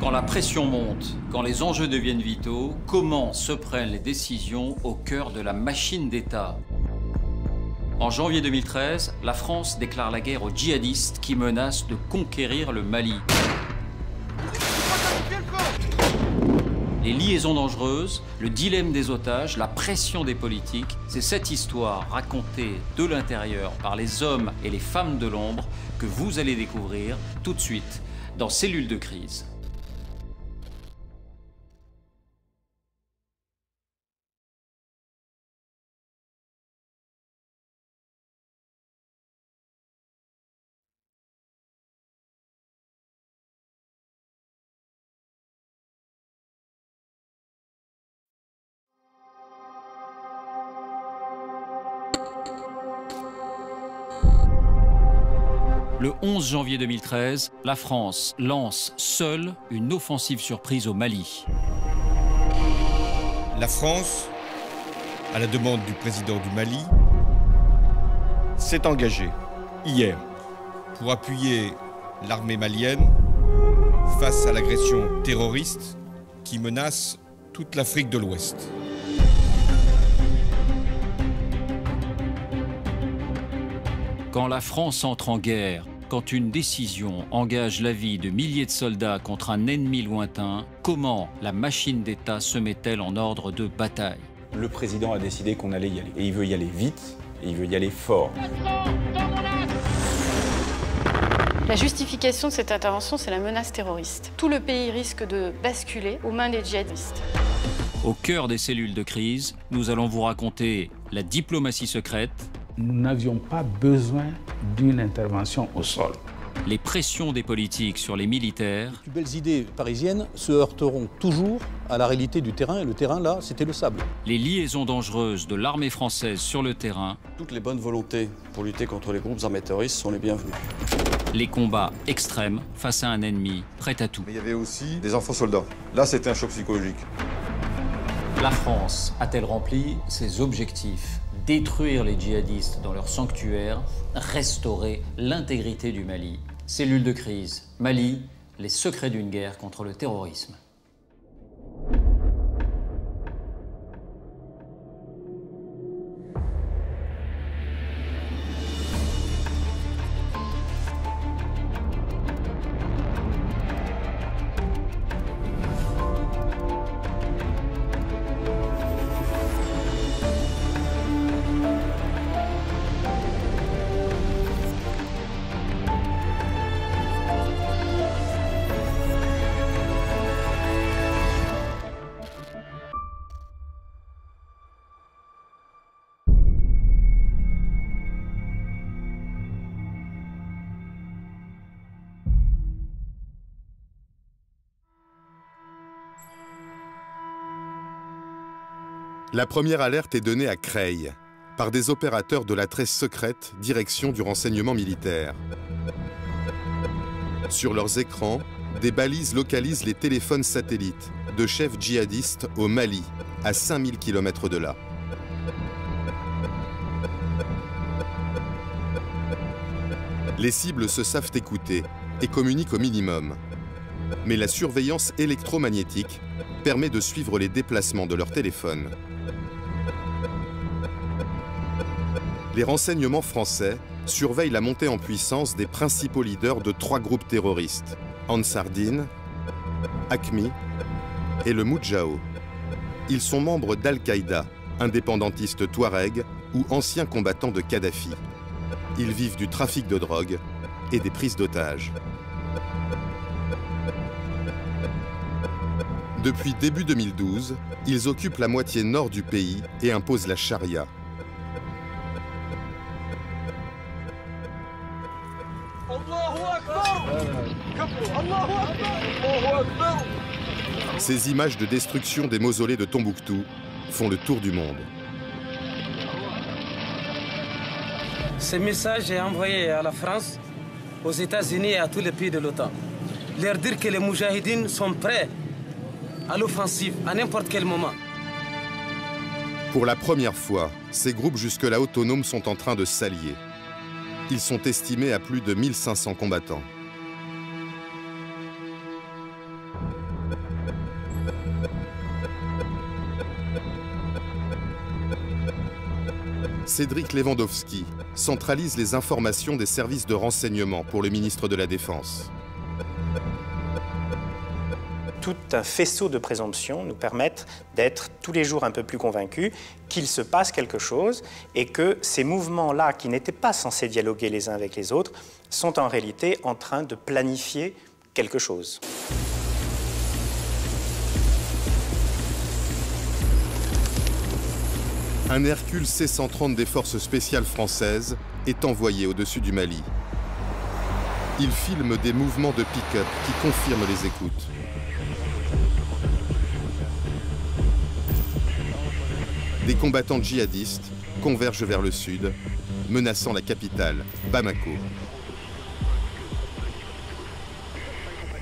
Quand la pression monte, quand les enjeux deviennent vitaux, comment se prennent les décisions au cœur de la machine d'État? En janvier 2013, la France déclare la guerre aux djihadistes qui menacent de conquérir le Mali. Les liaisons dangereuses, le dilemme des otages, la pression des politiques, c'est cette histoire racontée de l'intérieur par les hommes et les femmes de l'ombre que vous allez découvrir tout de suite dans Cellules de crise. Le 11 janvier 2013, la France lance seule une offensive surprise au Mali. La France, à la demande du président du Mali, s'est engagée hier pour appuyer l'armée malienne face à l'agression terroriste qui menace toute l'Afrique de l'Ouest. Quand la France entre en guerre, quand une décision engage la vie de milliers de soldats contre un ennemi lointain, comment la machine d'État se met-elle en ordre de bataille? Le président a décidé qu'on allait y aller. Et il veut y aller vite, et il veut y aller fort. La justification de cette intervention, c'est la menace terroriste. Tout le pays risque de basculer aux mains des djihadistes. Au cœur des cellules de crise, nous allons vous raconter la diplomatie secrète. Nous n'avions pas besoin d'une intervention au sol. Les pressions des politiques sur les militaires. Les plus belles idées parisiennes se heurteront toujours à la réalité du terrain, et le terrain, là, c'était le sable. Les liaisons dangereuses de l'armée française sur le terrain. Toutes les bonnes volontés pour lutter contre les groupes armés terroristes sont les bienvenues. Les combats extrêmes face à un ennemi prêt à tout. Mais il y avait aussi des enfants soldats. Là, c'était un choc psychologique. La France a-t-elle rempli ses objectifs? Détruire les djihadistes dans leur sanctuaire, restaurer l'intégrité du Mali. Cellule de crise, Mali, les secrets d'une guerre contre le terrorisme. La première alerte est donnée à Creil, par des opérateurs de la très secrète direction du renseignement militaire. Sur leurs écrans, des balises localisent les téléphones satellites de chefs djihadistes au Mali, à 5000 km de là. Les cibles se savent écouter et communiquent au minimum. Mais la surveillance électromagnétique permet de suivre les déplacements de leurs téléphones. Les renseignements français surveillent la montée en puissance des principaux leaders de 3 groupes terroristes, Ansar Dine, Aqmi et le Moudjahou. Ils sont membres d'Al-Qaïda, indépendantistes touaregs ou anciens combattants de Kadhafi. Ils vivent du trafic de drogue et des prises d'otages. Depuis début 2012, ils occupent la moitié nord du pays et imposent la charia. Ces images de destruction des mausolées de Tombouctou font le tour du monde. Ce message est envoyé à la France, aux États-Unis et à tous les pays de l'OTAN. Leur dire que les Moudjahidines sont prêts à l'offensive à n'importe quel moment. Pour la première fois, ces groupes jusque-là autonomes sont en train de s'allier. Ils sont estimés à plus de 1500 combattants. Cédric Lewandowski centralise les informations des services de renseignement pour le ministre de la Défense. Tout un faisceau de présomptions nous permettent d'être tous les jours un peu plus convaincus qu'il se passe quelque chose et que ces mouvements-là, qui n'étaient pas censés dialoguer les uns avec les autres, sont en réalité en train de planifier quelque chose. Un Hercule C-130 des forces spéciales françaises est envoyé au-dessus du Mali. Il filme des mouvements de pick-up qui confirment les écoutes. Des combattants djihadistes convergent vers le sud, menaçant la capitale, Bamako.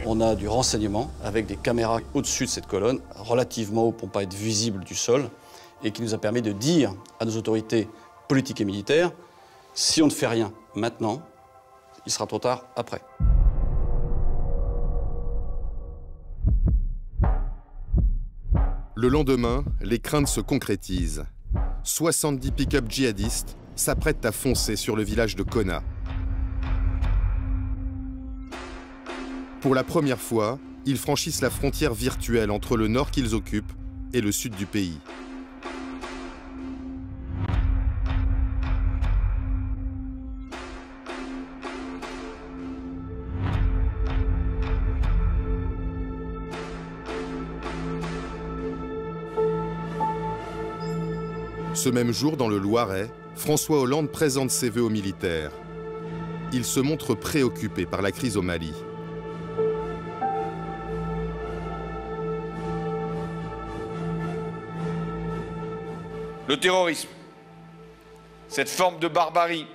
On a du renseignement avec des caméras au-dessus de cette colonne, relativement haut pour ne pas être visible du sol, et qui nous a permis de dire à nos autorités politiques et militaires, si on ne fait rien maintenant, il sera trop tard après. Le lendemain, les craintes se concrétisent. 70 pick-up djihadistes s'apprêtent à foncer sur le village de Konna. Pour la première fois, ils franchissent la frontière virtuelle entre le nord qu'ils occupent et le sud du pays. Ce même jour, dans le Loiret, François Hollande présente ses vœux aux militaires. Il se montre préoccupé par la crise au Mali. Le terrorisme, cette forme de barbarie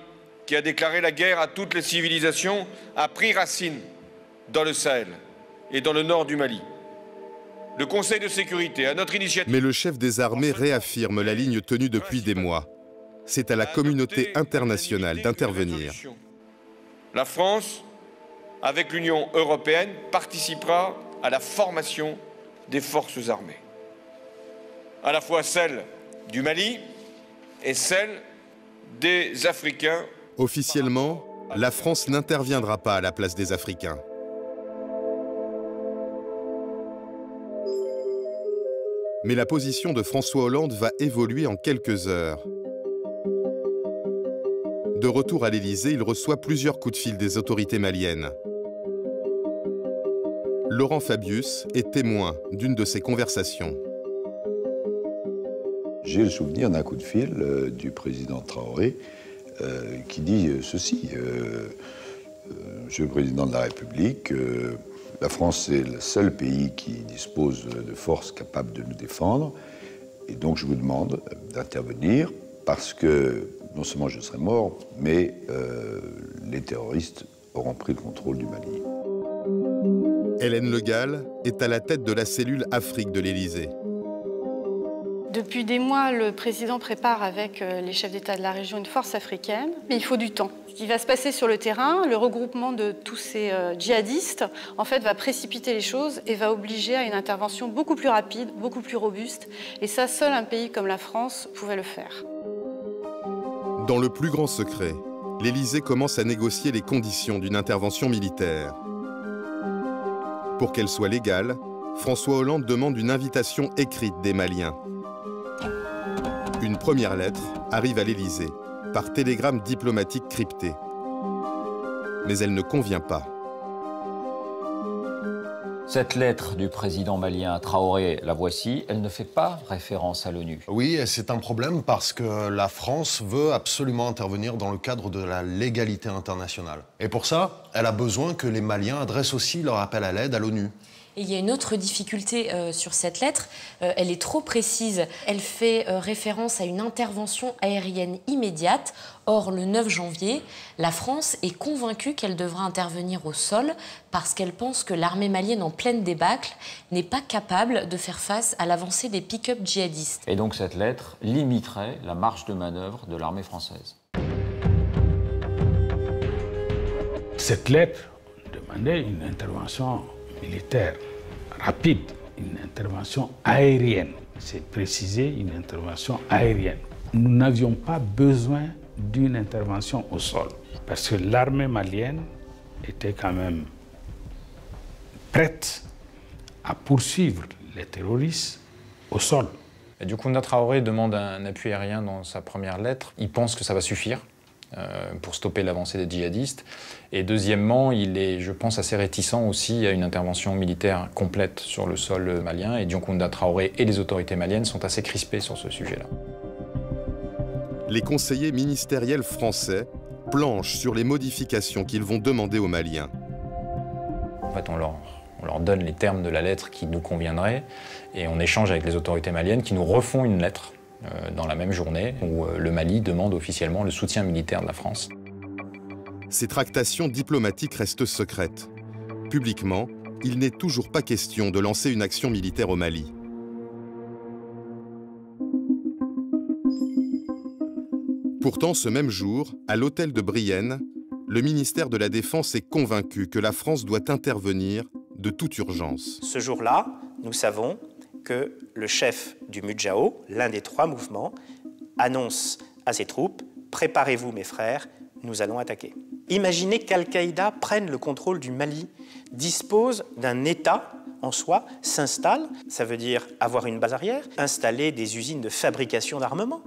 qui a déclaré la guerre à toutes les civilisations, a pris racine dans le Sahel et dans le nord du Mali. Le Conseil de sécurité, à notre initiative... Mais le chef des armées réaffirme la ligne tenue depuis des mois. C'est à la communauté internationale d'intervenir. La France, avec l'Union européenne, participera à la formation des forces armées. À la fois celle du Mali et celle des Africains. Officiellement, la France n'interviendra pas à la place des Africains. Mais la position de François Hollande va évoluer en quelques heures. De retour à l'Élysée, il reçoit plusieurs coups de fil des autorités maliennes. Laurent Fabius est témoin d'une de ces conversations. J'ai le souvenir d'un coup de fil du président Traoré qui dit ceci. Monsieur le Président de la République, la France est le seul pays qui dispose de forces capables de nous défendre. Et donc je vous demande d'intervenir parce que non seulement je serai mort, mais les terroristes auront pris le contrôle du Mali. Hélène Le Gall est à la tête de la cellule Afrique de l'Élysée. Depuis des mois, le président prépare avec les chefs d'État de la région une force africaine, mais il faut du temps. Ce qui va se passer sur le terrain, le regroupement de tous ces djihadistes, en fait, va précipiter les choses et va obliger à une intervention beaucoup plus rapide, beaucoup plus robuste. Et ça, seul un pays comme la France pouvait le faire. Dans le plus grand secret, l'Élysée commence à négocier les conditions d'une intervention militaire. Pour qu'elle soit légale, François Hollande demande une invitation écrite des Maliens. Une première lettre arrive à l'Élysée, par télégramme diplomatique crypté. Mais elle ne convient pas. Cette lettre du président malien Traoré, la voici, elle ne fait pas référence à l'ONU. Oui, et c'est un problème parce que la France veut absolument intervenir dans le cadre de la légalité internationale. Et pour ça, elle a besoin que les Maliens adressent aussi leur appel à l'aide à l'ONU. Et il y a une autre difficulté sur cette lettre, elle est trop précise. Elle fait référence à une intervention aérienne immédiate. Or, le 9 janvier, la France est convaincue qu'elle devra intervenir au sol parce qu'elle pense que l'armée malienne en pleine débâcle n'est pas capable de faire face à l'avancée des pick-up djihadistes. Et donc cette lettre limiterait la marge de manœuvre de l'armée française. Cette lettre demandait une intervention militaire rapide, une intervention aérienne. C'est précisé, une intervention aérienne. nous n'avions pas besoin d'une intervention au sol, parce que l'armée malienne était quand même prête à poursuivre les terroristes au sol. Et du coup, Kounda Traoré demande un appui aérien dans sa première lettre. Il pense que ça va suffire pour stopper l'avancée des djihadistes. Et deuxièmement, il est, je pense, assez réticent aussi à une intervention militaire complète sur le sol malien. Et Kounda Traoré et les autorités maliennes sont assez crispés sur ce sujet-là. Les conseillers ministériels français planchent sur les modifications qu'ils vont demander aux Maliens. En fait, on leur donne les termes de la lettre qui nous conviendraient et on échange avec les autorités maliennes qui nous refont une lettre dans la même journée où le Mali demande officiellement le soutien militaire de la France. Ces tractations diplomatiques restent secrètes. Publiquement, il n'est toujours pas question de lancer une action militaire au Mali. Pourtant, ce même jour, à l'hôtel de Brienne, le ministère de la Défense est convaincu que la France doit intervenir de toute urgence. Ce jour-là, nous savons que le chef du Mudjao, l'un des 3 mouvements, annonce à ses troupes « Préparez-vous mes frères, nous allons attaquer ». Imaginez qu'Al-Qaïda prenne le contrôle du Mali, dispose d'un État en soi, s'installe, ça veut dire avoir une base arrière, installer des usines de fabrication d'armement.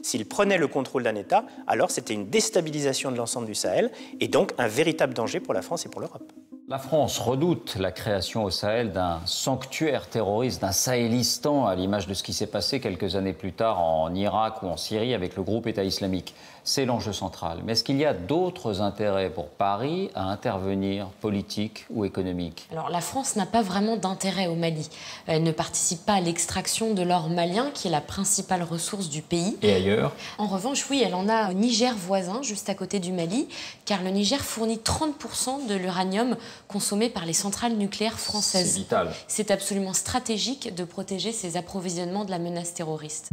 S'il prenait le contrôle d'un État, alors c'était une déstabilisation de l'ensemble du Sahel et donc un véritable danger pour la France et pour l'Europe. La France redoute la création au Sahel d'un sanctuaire terroriste, d'un Sahélistan, à l'image de ce qui s'est passé quelques années plus tard en Irak ou en Syrie avec le groupe État islamique. C'est l'enjeu central. Mais est-ce qu'il y a d'autres intérêts pour Paris à intervenir, politiques ou économiques? Alors la France n'a pas vraiment d'intérêt au Mali. Elle ne participe pas à l'extraction de l'or malien, qui est la principale ressource du pays. Et ailleurs? En revanche, oui, elle en a au Niger voisin, juste à côté du Mali, car le Niger fournit 30% de l'uranium consommé par les centrales nucléaires françaises. C'est vital. C'est absolument stratégique de protéger ses approvisionnements de la menace terroriste.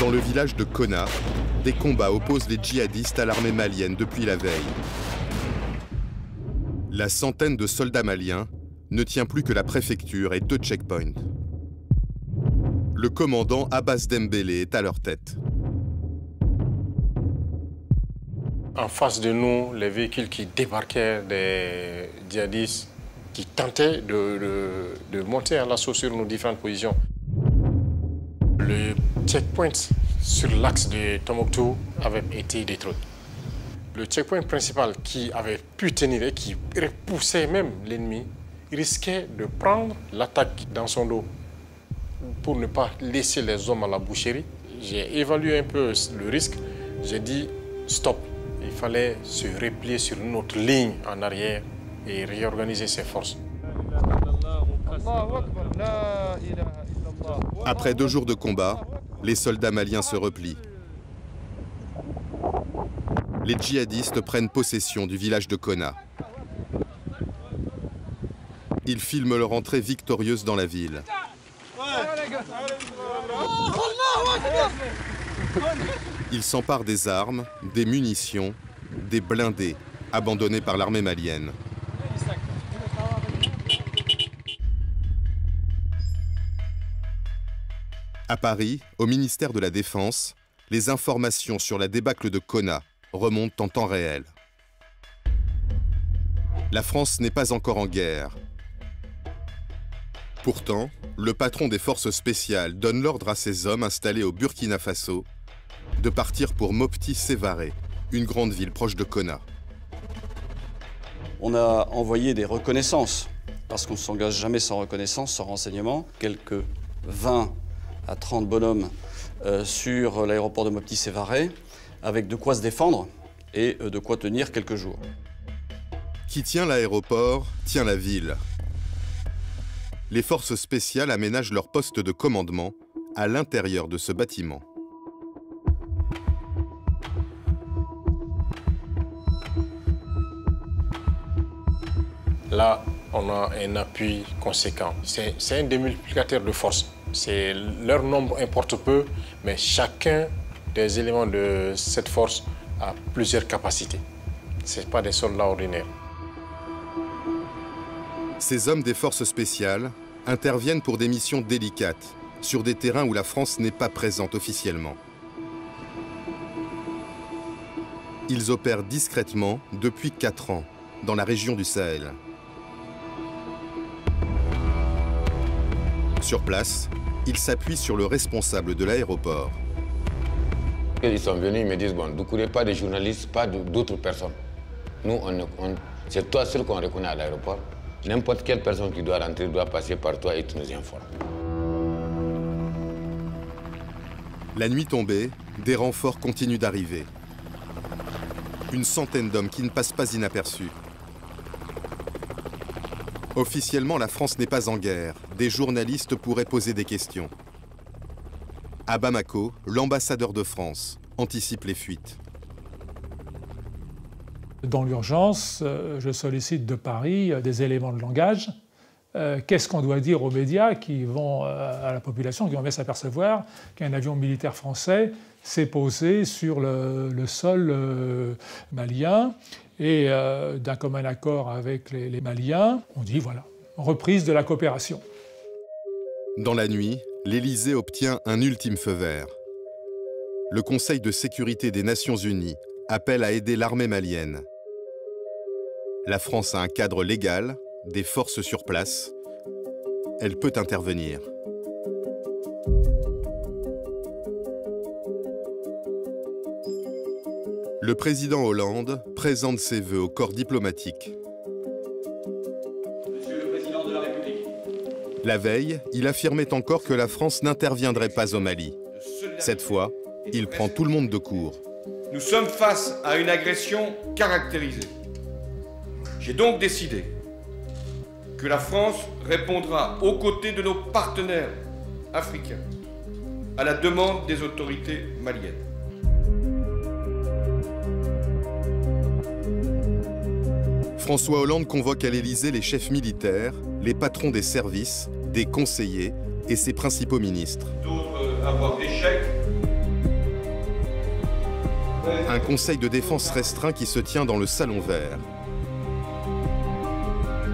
Dans le village de Konna, des combats opposent les djihadistes à l'armée malienne depuis la veille. La centaine de soldats maliens ne tient plus que la préfecture et 2 checkpoints. Le commandant Abbas Dembélé est à leur tête. En face de nous, les véhicules qui débarquaient des djihadistes qui tentaient de monter à l'assaut sur nos différentes positions. Le checkpoint sur l'axe de Tombouctou avait été détruit. Le checkpoint principal qui avait pu tenir et qui repoussait même l'ennemi risquait de prendre l'attaque dans son dos pour ne pas laisser les hommes à la boucherie. J'ai évalué un peu le risque. J'ai dit stop. Il fallait se replier sur notre ligne en arrière et réorganiser ses forces. Après 2 jours de combat, les soldats maliens se replient. Les djihadistes prennent possession du village de Konna. Ils filment leur entrée victorieuse dans la ville. Ils s'emparent des armes, des munitions, des blindés abandonnés par l'armée malienne. À Paris, au ministère de la Défense, les informations sur la débâcle de Konna remontent en temps réel. La France n'est pas encore en guerre. Pourtant, le patron des forces spéciales donne l'ordre à ses hommes installés au Burkina Faso de partir pour Mopti Sévaré, une grande ville proche de Konna. On a envoyé des reconnaissances, parce qu'on ne s'engage jamais sans reconnaissance, sans renseignement. Quelques 20 à 30 bonhommes sur l'aéroport de Mopti Sévaré, avec de quoi se défendre et de quoi tenir quelques jours. Qui tient l'aéroport, tient la ville. Les forces spéciales aménagent leur poste de commandement à l'intérieur de ce bâtiment. Là, on a un appui conséquent. C'est un démultiplicateur de force. Leur nombre importe peu, mais chacun des éléments de cette force a plusieurs capacités. Ce ne sont pas des soldats ordinaires. Ces hommes des forces spéciales interviennent pour des missions délicates, sur des terrains où la France n'est pas présente officiellement. Ils opèrent discrètement depuis 4 ans, dans la région du Sahel. Sur place, ils s'appuient sur le responsable de l'aéroport. Ils sont venus, ils me disent, bon, ne courez pas des journalistes, pas d'autres personnes. Nous, c'est toi seul qu'on reconnaît à l'aéroport. N'importe quelle personne qui doit rentrer doit passer par toi et tu nous informes. La nuit tombée, des renforts continuent d'arriver. Une centaine d'hommes qui ne passent pas inaperçus. Officiellement, la France n'est pas en guerre. Des journalistes pourraient poser des questions. À Bamako, l'ambassadeur de France anticipe les fuites. Dans l'urgence, je sollicite de Paris des éléments de langage. Qu'est-ce qu'on doit dire aux médias qui vont, à la population, qui vont bien s'apercevoir qu'un avion militaire français s'est posé sur le sol malien et d'un commun accord avec les Maliens, on dit voilà, reprise de la coopération. Dans la nuit, l'Élysée obtient un ultime feu vert. Le Conseil de sécurité des Nations Unies appelle à aider l'armée malienne. La France a un cadre légal, des forces sur place. Elle peut intervenir. Le président Hollande présente ses vœux au corps diplomatique. Monsieur le Président de la République. La veille, il affirmait encore que la France n'interviendrait pas au Mali. Cette fois, il prend tout le monde de court. Nous sommes face à une agression caractérisée. J'ai donc décidé que la France répondra aux côtés de nos partenaires africains à la demande des autorités maliennes. François Hollande convoque à l'Élysée les chefs militaires, les patrons des services, des conseillers et ses principaux ministres. D'autres avoir d'échecs. Un conseil de défense restreint qui se tient dans le Salon Vert.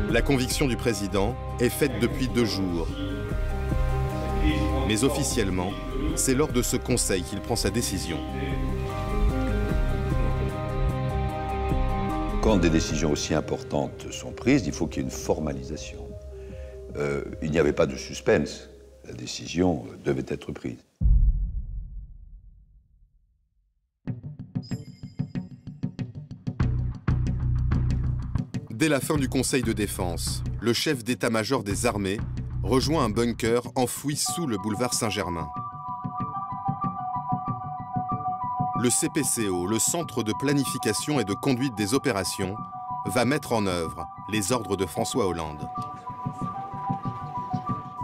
La conviction du président est faite depuis 2 jours. Mais officiellement, c'est lors de ce conseil qu'il prend sa décision. Quand des décisions aussi importantes sont prises, il faut qu'il y ait une formalisation. Il n'y avait pas de suspense. La décision devait être prise. Dès la fin du Conseil de défense, le chef d'état-major des armées rejoint un bunker enfoui sous le boulevard Saint-Germain. Le CPCO, le Centre de planification et de conduite des opérations, va mettre en œuvre les ordres de François Hollande.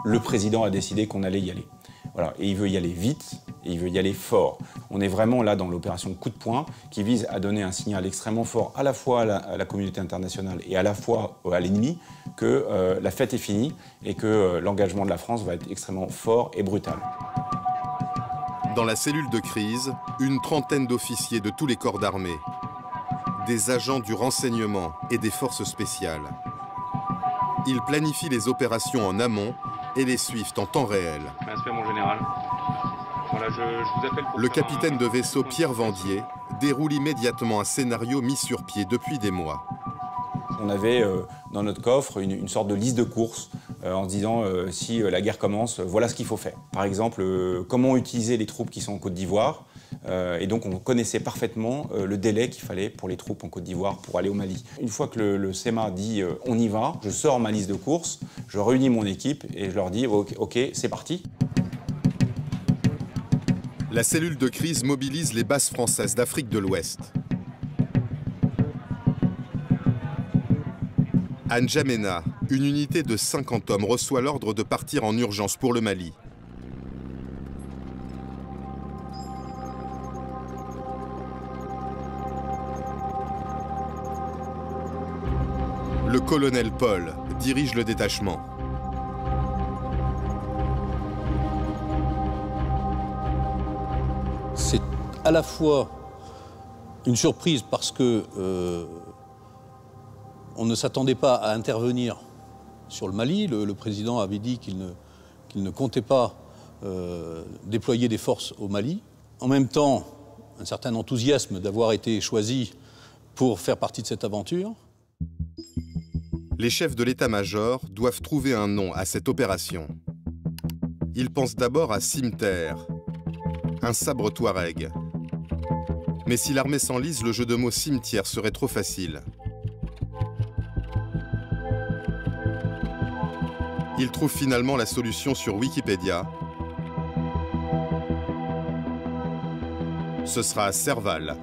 Le président a décidé qu'on allait y aller. Voilà. Et il veut y aller vite, et il veut y aller fort. On est vraiment là dans l'opération coup de poing qui vise à donner un signal extrêmement fort à la fois à la communauté internationale et à la fois à l'ennemi que la fête est finie et que l'engagement de la France va être extrêmement fort et brutal. Dans la cellule de crise, une trentaine d'officiers de tous les corps d'armée, des agents du renseignement et des forces spéciales. Ils planifient les opérations en amont et les suivent en temps réel. Respect, mon général. Voilà, je vous appelle pour le capitaine de vaisseau Pierre Vendier déroule immédiatement un scénario mis sur pied depuis des mois. On avait dans notre coffre une sorte de liste de courses en se disant si la guerre commence, voilà ce qu'il faut faire. Par exemple, comment utiliser les troupes qui sont en Côte d'Ivoire. Et donc on connaissait parfaitement le délai qu'il fallait pour les troupes en Côte d'Ivoire pour aller au Mali. Une fois que le CEMA dit on y va, je sors ma liste de courses, je réunis mon équipe et je leur dis ok, c'est parti. La cellule de crise mobilise les bases françaises d'Afrique de l'Ouest. À N'Djamena, une unité de 50 hommes reçoit l'ordre de partir en urgence pour le Mali. Le colonel Paul dirige le détachement. C'est à la fois une surprise parce que on ne s'attendait pas à intervenir sur le Mali. Le président avait dit qu'il ne comptait pas déployer des forces au Mali. En même temps, un certain enthousiasme d'avoir été choisi pour faire partie de cette aventure. Les chefs de l'état-major doivent trouver un nom à cette opération. Ils pensent d'abord à cimetière, un sabre touareg. Mais si l'armée s'enlise, le jeu de mots cimetière serait trop facile. Ils trouvent finalement la solution sur Wikipédia. Ce sera Serval.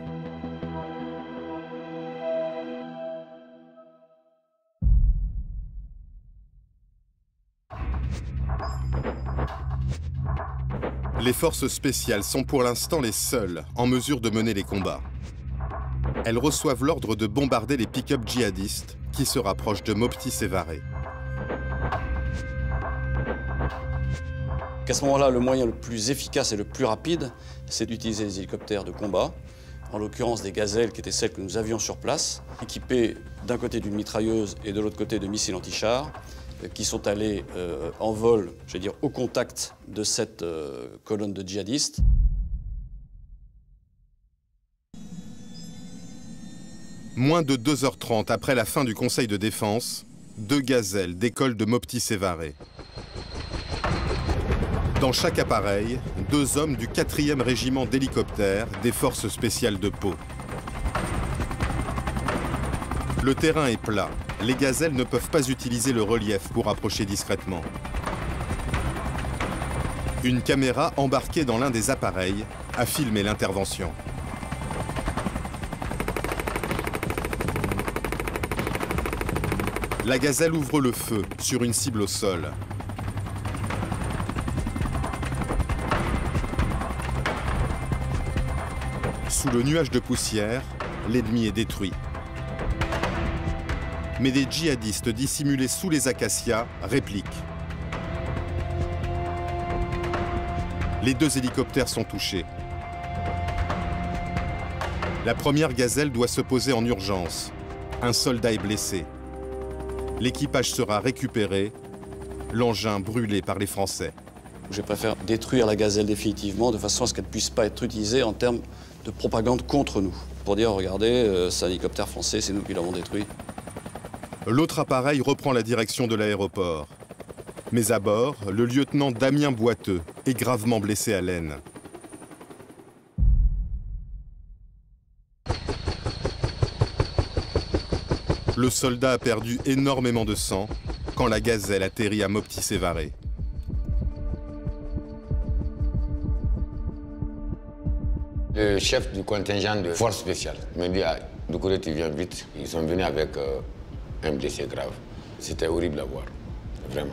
Les forces spéciales sont pour l'instant les seules en mesure de mener les combats. Elles reçoivent l'ordre de bombarder les pick-up djihadistes qui se rapprochent de Mopti Sévaré. À ce moment-là, le moyen le plus efficace et le plus rapide, c'est d'utiliser les hélicoptères de combat, en l'occurrence des gazelles qui étaient celles que nous avions sur place, équipées d'un côté d'une mitrailleuse et de l'autre côté de missiles anti-chars, qui sont allés en vol, je vais dire, au contact de cette colonne de djihadistes. Moins de 2h30 après la fin du Conseil de défense, 2 gazelles décollent de Mopti Sévaré. Dans chaque appareil, 2 hommes du 4e régiment d'hélicoptères des forces spéciales de Pau. Le terrain est plat. Les gazelles ne peuvent pas utiliser le relief pour approcher discrètement. Une caméra embarquée dans l'un des appareils a filmé l'intervention. La gazelle ouvre le feu sur une cible au sol. Sous le nuage de poussière, l'ennemi est détruit. Mais des djihadistes dissimulés sous les acacias répliquent. Les 2 hélicoptères sont touchés. La première gazelle doit se poser en urgence. Un soldat est blessé. L'équipage sera récupéré, l'engin brûlé par les Français. Je préfère détruire la gazelle définitivement de façon à ce qu'elle ne puisse pas être utilisée en termes de propagande contre nous. Pour dire, regardez, c'est un hélicoptère français, c'est nous qui l'avons détruit. L'autre appareil reprend la direction de l'aéroport. Mais à bord, le lieutenant Damien Boiteux est gravement blessé à l'aine. Le soldat a perdu énormément de sang quand la gazelle atterrit à Mopti Sévaré. Le chef du contingent de force spéciale me dit ah, Doucouré, tu viens vite. Ils sont venus avec un blessé grave. C'était horrible à voir, vraiment.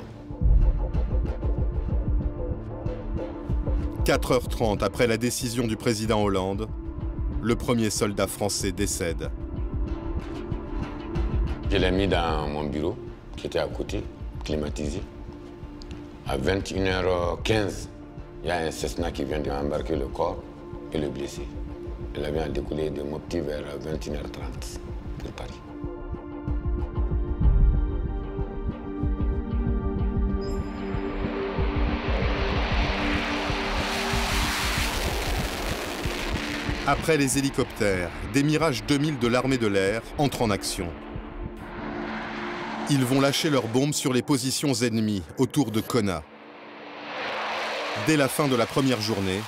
4h30 après la décision du président Hollande, le premier soldat français décède. Je l'ai mis dans mon bureau, qui était à côté, climatisé. À 21h15, il y a un Cessna qui vient d'embarquer le corps et le blessé. L'avion a décollé de Mopti vers 21h30 pour Paris. Après les hélicoptères, des Mirage 2000 de l'armée de l'air entrent en action. Ils vont lâcher leurs bombes sur les positions ennemies autour de Konna. Dès la fin de la première journée,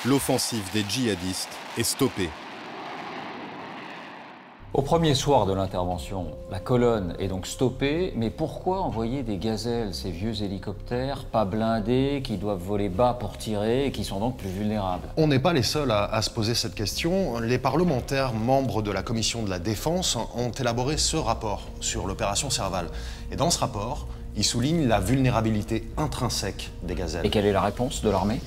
l'offensive des djihadistes est stoppée. Au premier soir de l'intervention, la colonne est donc stoppée, mais pourquoi envoyer des gazelles, ces vieux hélicoptères, pas blindés, qui doivent voler bas pour tirer et qui sont donc plus vulnérables? On n'est pas les seuls à se poser cette question. Les parlementaires membres de la commission de la défense ont élaboré ce rapport sur l'opération Serval. Et dans ce rapport, ils soulignent la vulnérabilité intrinsèque des gazelles. Et quelle est la réponse de l'armée?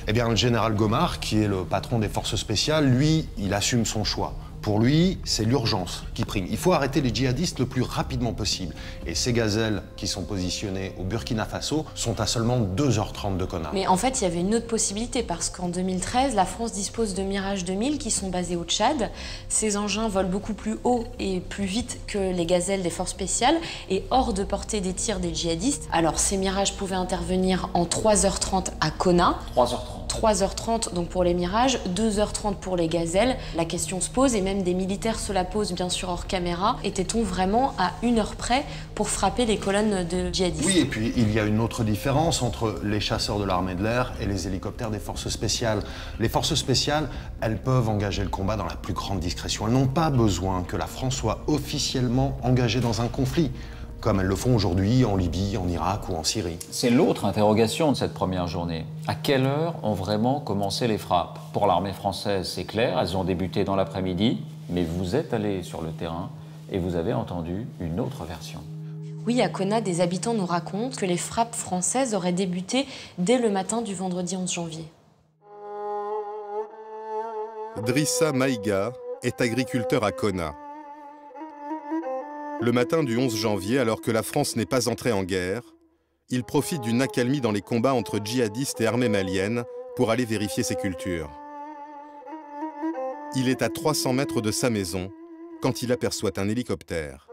Eh bien, le général Gomard, qui est le patron des forces spéciales, lui, il assume son choix. Pour lui, c'est l'urgence qui prime. Il faut arrêter les djihadistes le plus rapidement possible. Et ces gazelles qui sont positionnées au Burkina Faso sont à seulement 2h30 de Konna. Mais en fait, il y avait une autre possibilité parce qu'en 2013, la France dispose de Mirage 2000 qui sont basés au Tchad. Ces engins volent beaucoup plus haut et plus vite que les gazelles des forces spéciales et hors de portée des tirs des djihadistes. Alors, ces Mirages pouvaient intervenir en 3h30 à Konna. 3h30 donc pour les Mirages, 2h30 pour les gazelles. La question se pose et même des militaires se la posent bien sûr hors caméra. Était-on vraiment à 1 heure près pour frapper les colonnes de djihadistes? Oui, et puis il y a une autre différence entre les chasseurs de l'armée de l'air et les hélicoptères des forces spéciales. Les forces spéciales, elles peuvent engager le combat dans la plus grande discrétion. Elles n'ont pas besoin que la France soit officiellement engagée dans un conflit, comme elles le font aujourd'hui en Libye, en Irak ou en Syrie. C'est l'autre interrogation de cette première journée. À quelle heure ont vraiment commencé les frappes? Pour l'armée française, c'est clair, elles ont débuté dans l'après-midi, mais vous êtes allé sur le terrain et vous avez entendu une autre version. Oui, à Konna, des habitants nous racontent que les frappes françaises auraient débuté dès le matin du vendredi 11 janvier. Drissa Maïga est agriculteur à Konna. Le matin du 11 janvier, alors que la France n'est pas entrée en guerre, il profite d'une accalmie dans les combats entre djihadistes et armées maliennes pour aller vérifier ses cultures. Il est à 300 mètres de sa maison quand il aperçoit un hélicoptère.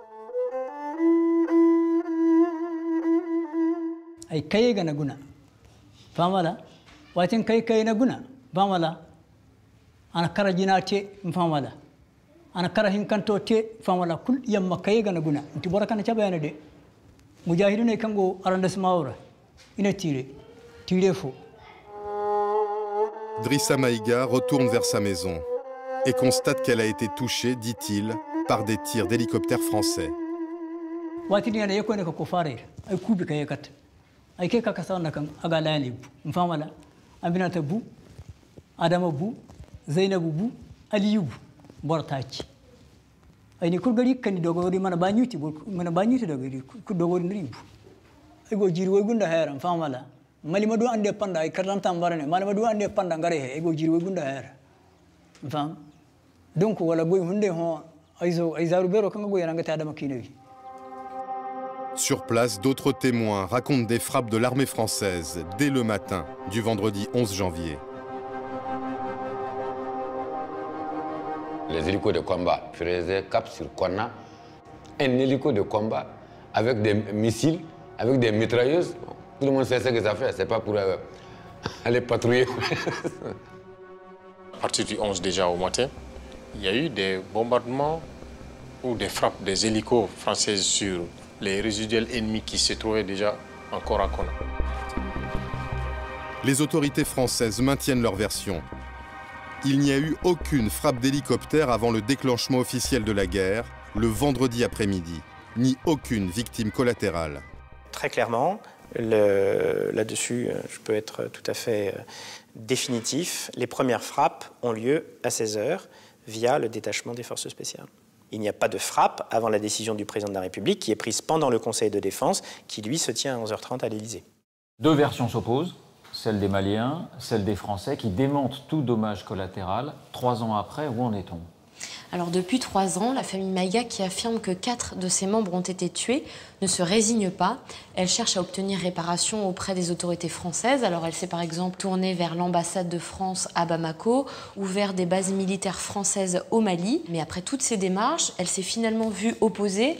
ana kara hinkanto te famala kul yamma kayega na guna nti bora kana chabayana de mujahidune kango arrondissement ora ina tire fo. Drissa Maïga retourne vers sa maison et constate qu'elle a été touchée, dit-il, par des tirs d'hélicoptères français. Wati diana yeko ne ko fare ay kubi kayekat ay ke kaka sawana kan aga layani famala aminata bu adama bu zainabu bu aliyu bortaci ay ni kurgari kan dogori mana banyuti dogori ku dogori ndribu ay go jiri way gunda hera famala mali madu ande panda ay karlan tambarane mali madu ande panda ngare he ay go jiri way gunda hera fam donc wala goy hunde ho ay zaru bero kan go yana ngata adama kinewi. Sur place, d'autres témoins racontent des frappes de l'armée française dès le matin du vendredi 11 janvier. Les hélicos de combat faisaient cap sur Konna. Un hélico de combat avec des missiles, avec des mitrailleuses. Tout le monde sait ce que ça fait, c'est pas pour aller patrouiller. À partir du 11 déjà au matin, il y a eu des bombardements ou des frappes des hélicos français sur les résiduels ennemis qui se trouvaient déjà encore à Konna. Les autorités françaises maintiennent leur version. Il n'y a eu aucune frappe d'hélicoptère avant le déclenchement officiel de la guerre, le vendredi après-midi, ni aucune victime collatérale. Très clairement, là-dessus, je peux être tout à fait définitif. Les premières frappes ont lieu à 16h via le détachement des forces spéciales. Il n'y a pas de frappe avant la décision du président de la République qui est prise pendant le Conseil de défense qui, lui, se tient à 11h30 à l'Élysée. Deux versions s'opposent. Celle des Maliens, celle des Français, qui démentent tout dommage collatéral. 3 ans après, où en est-on? Alors depuis 3 ans, la famille Maïga, qui affirme que 4 de ses membres ont été tués, ne se résigne pas. Elle cherche à obtenir réparation auprès des autorités françaises. Alors elle s'est par exemple tournée vers l'ambassade de France à Bamako ou vers des bases militaires françaises au Mali. Mais après toutes ces démarches, elle s'est finalement vue opposer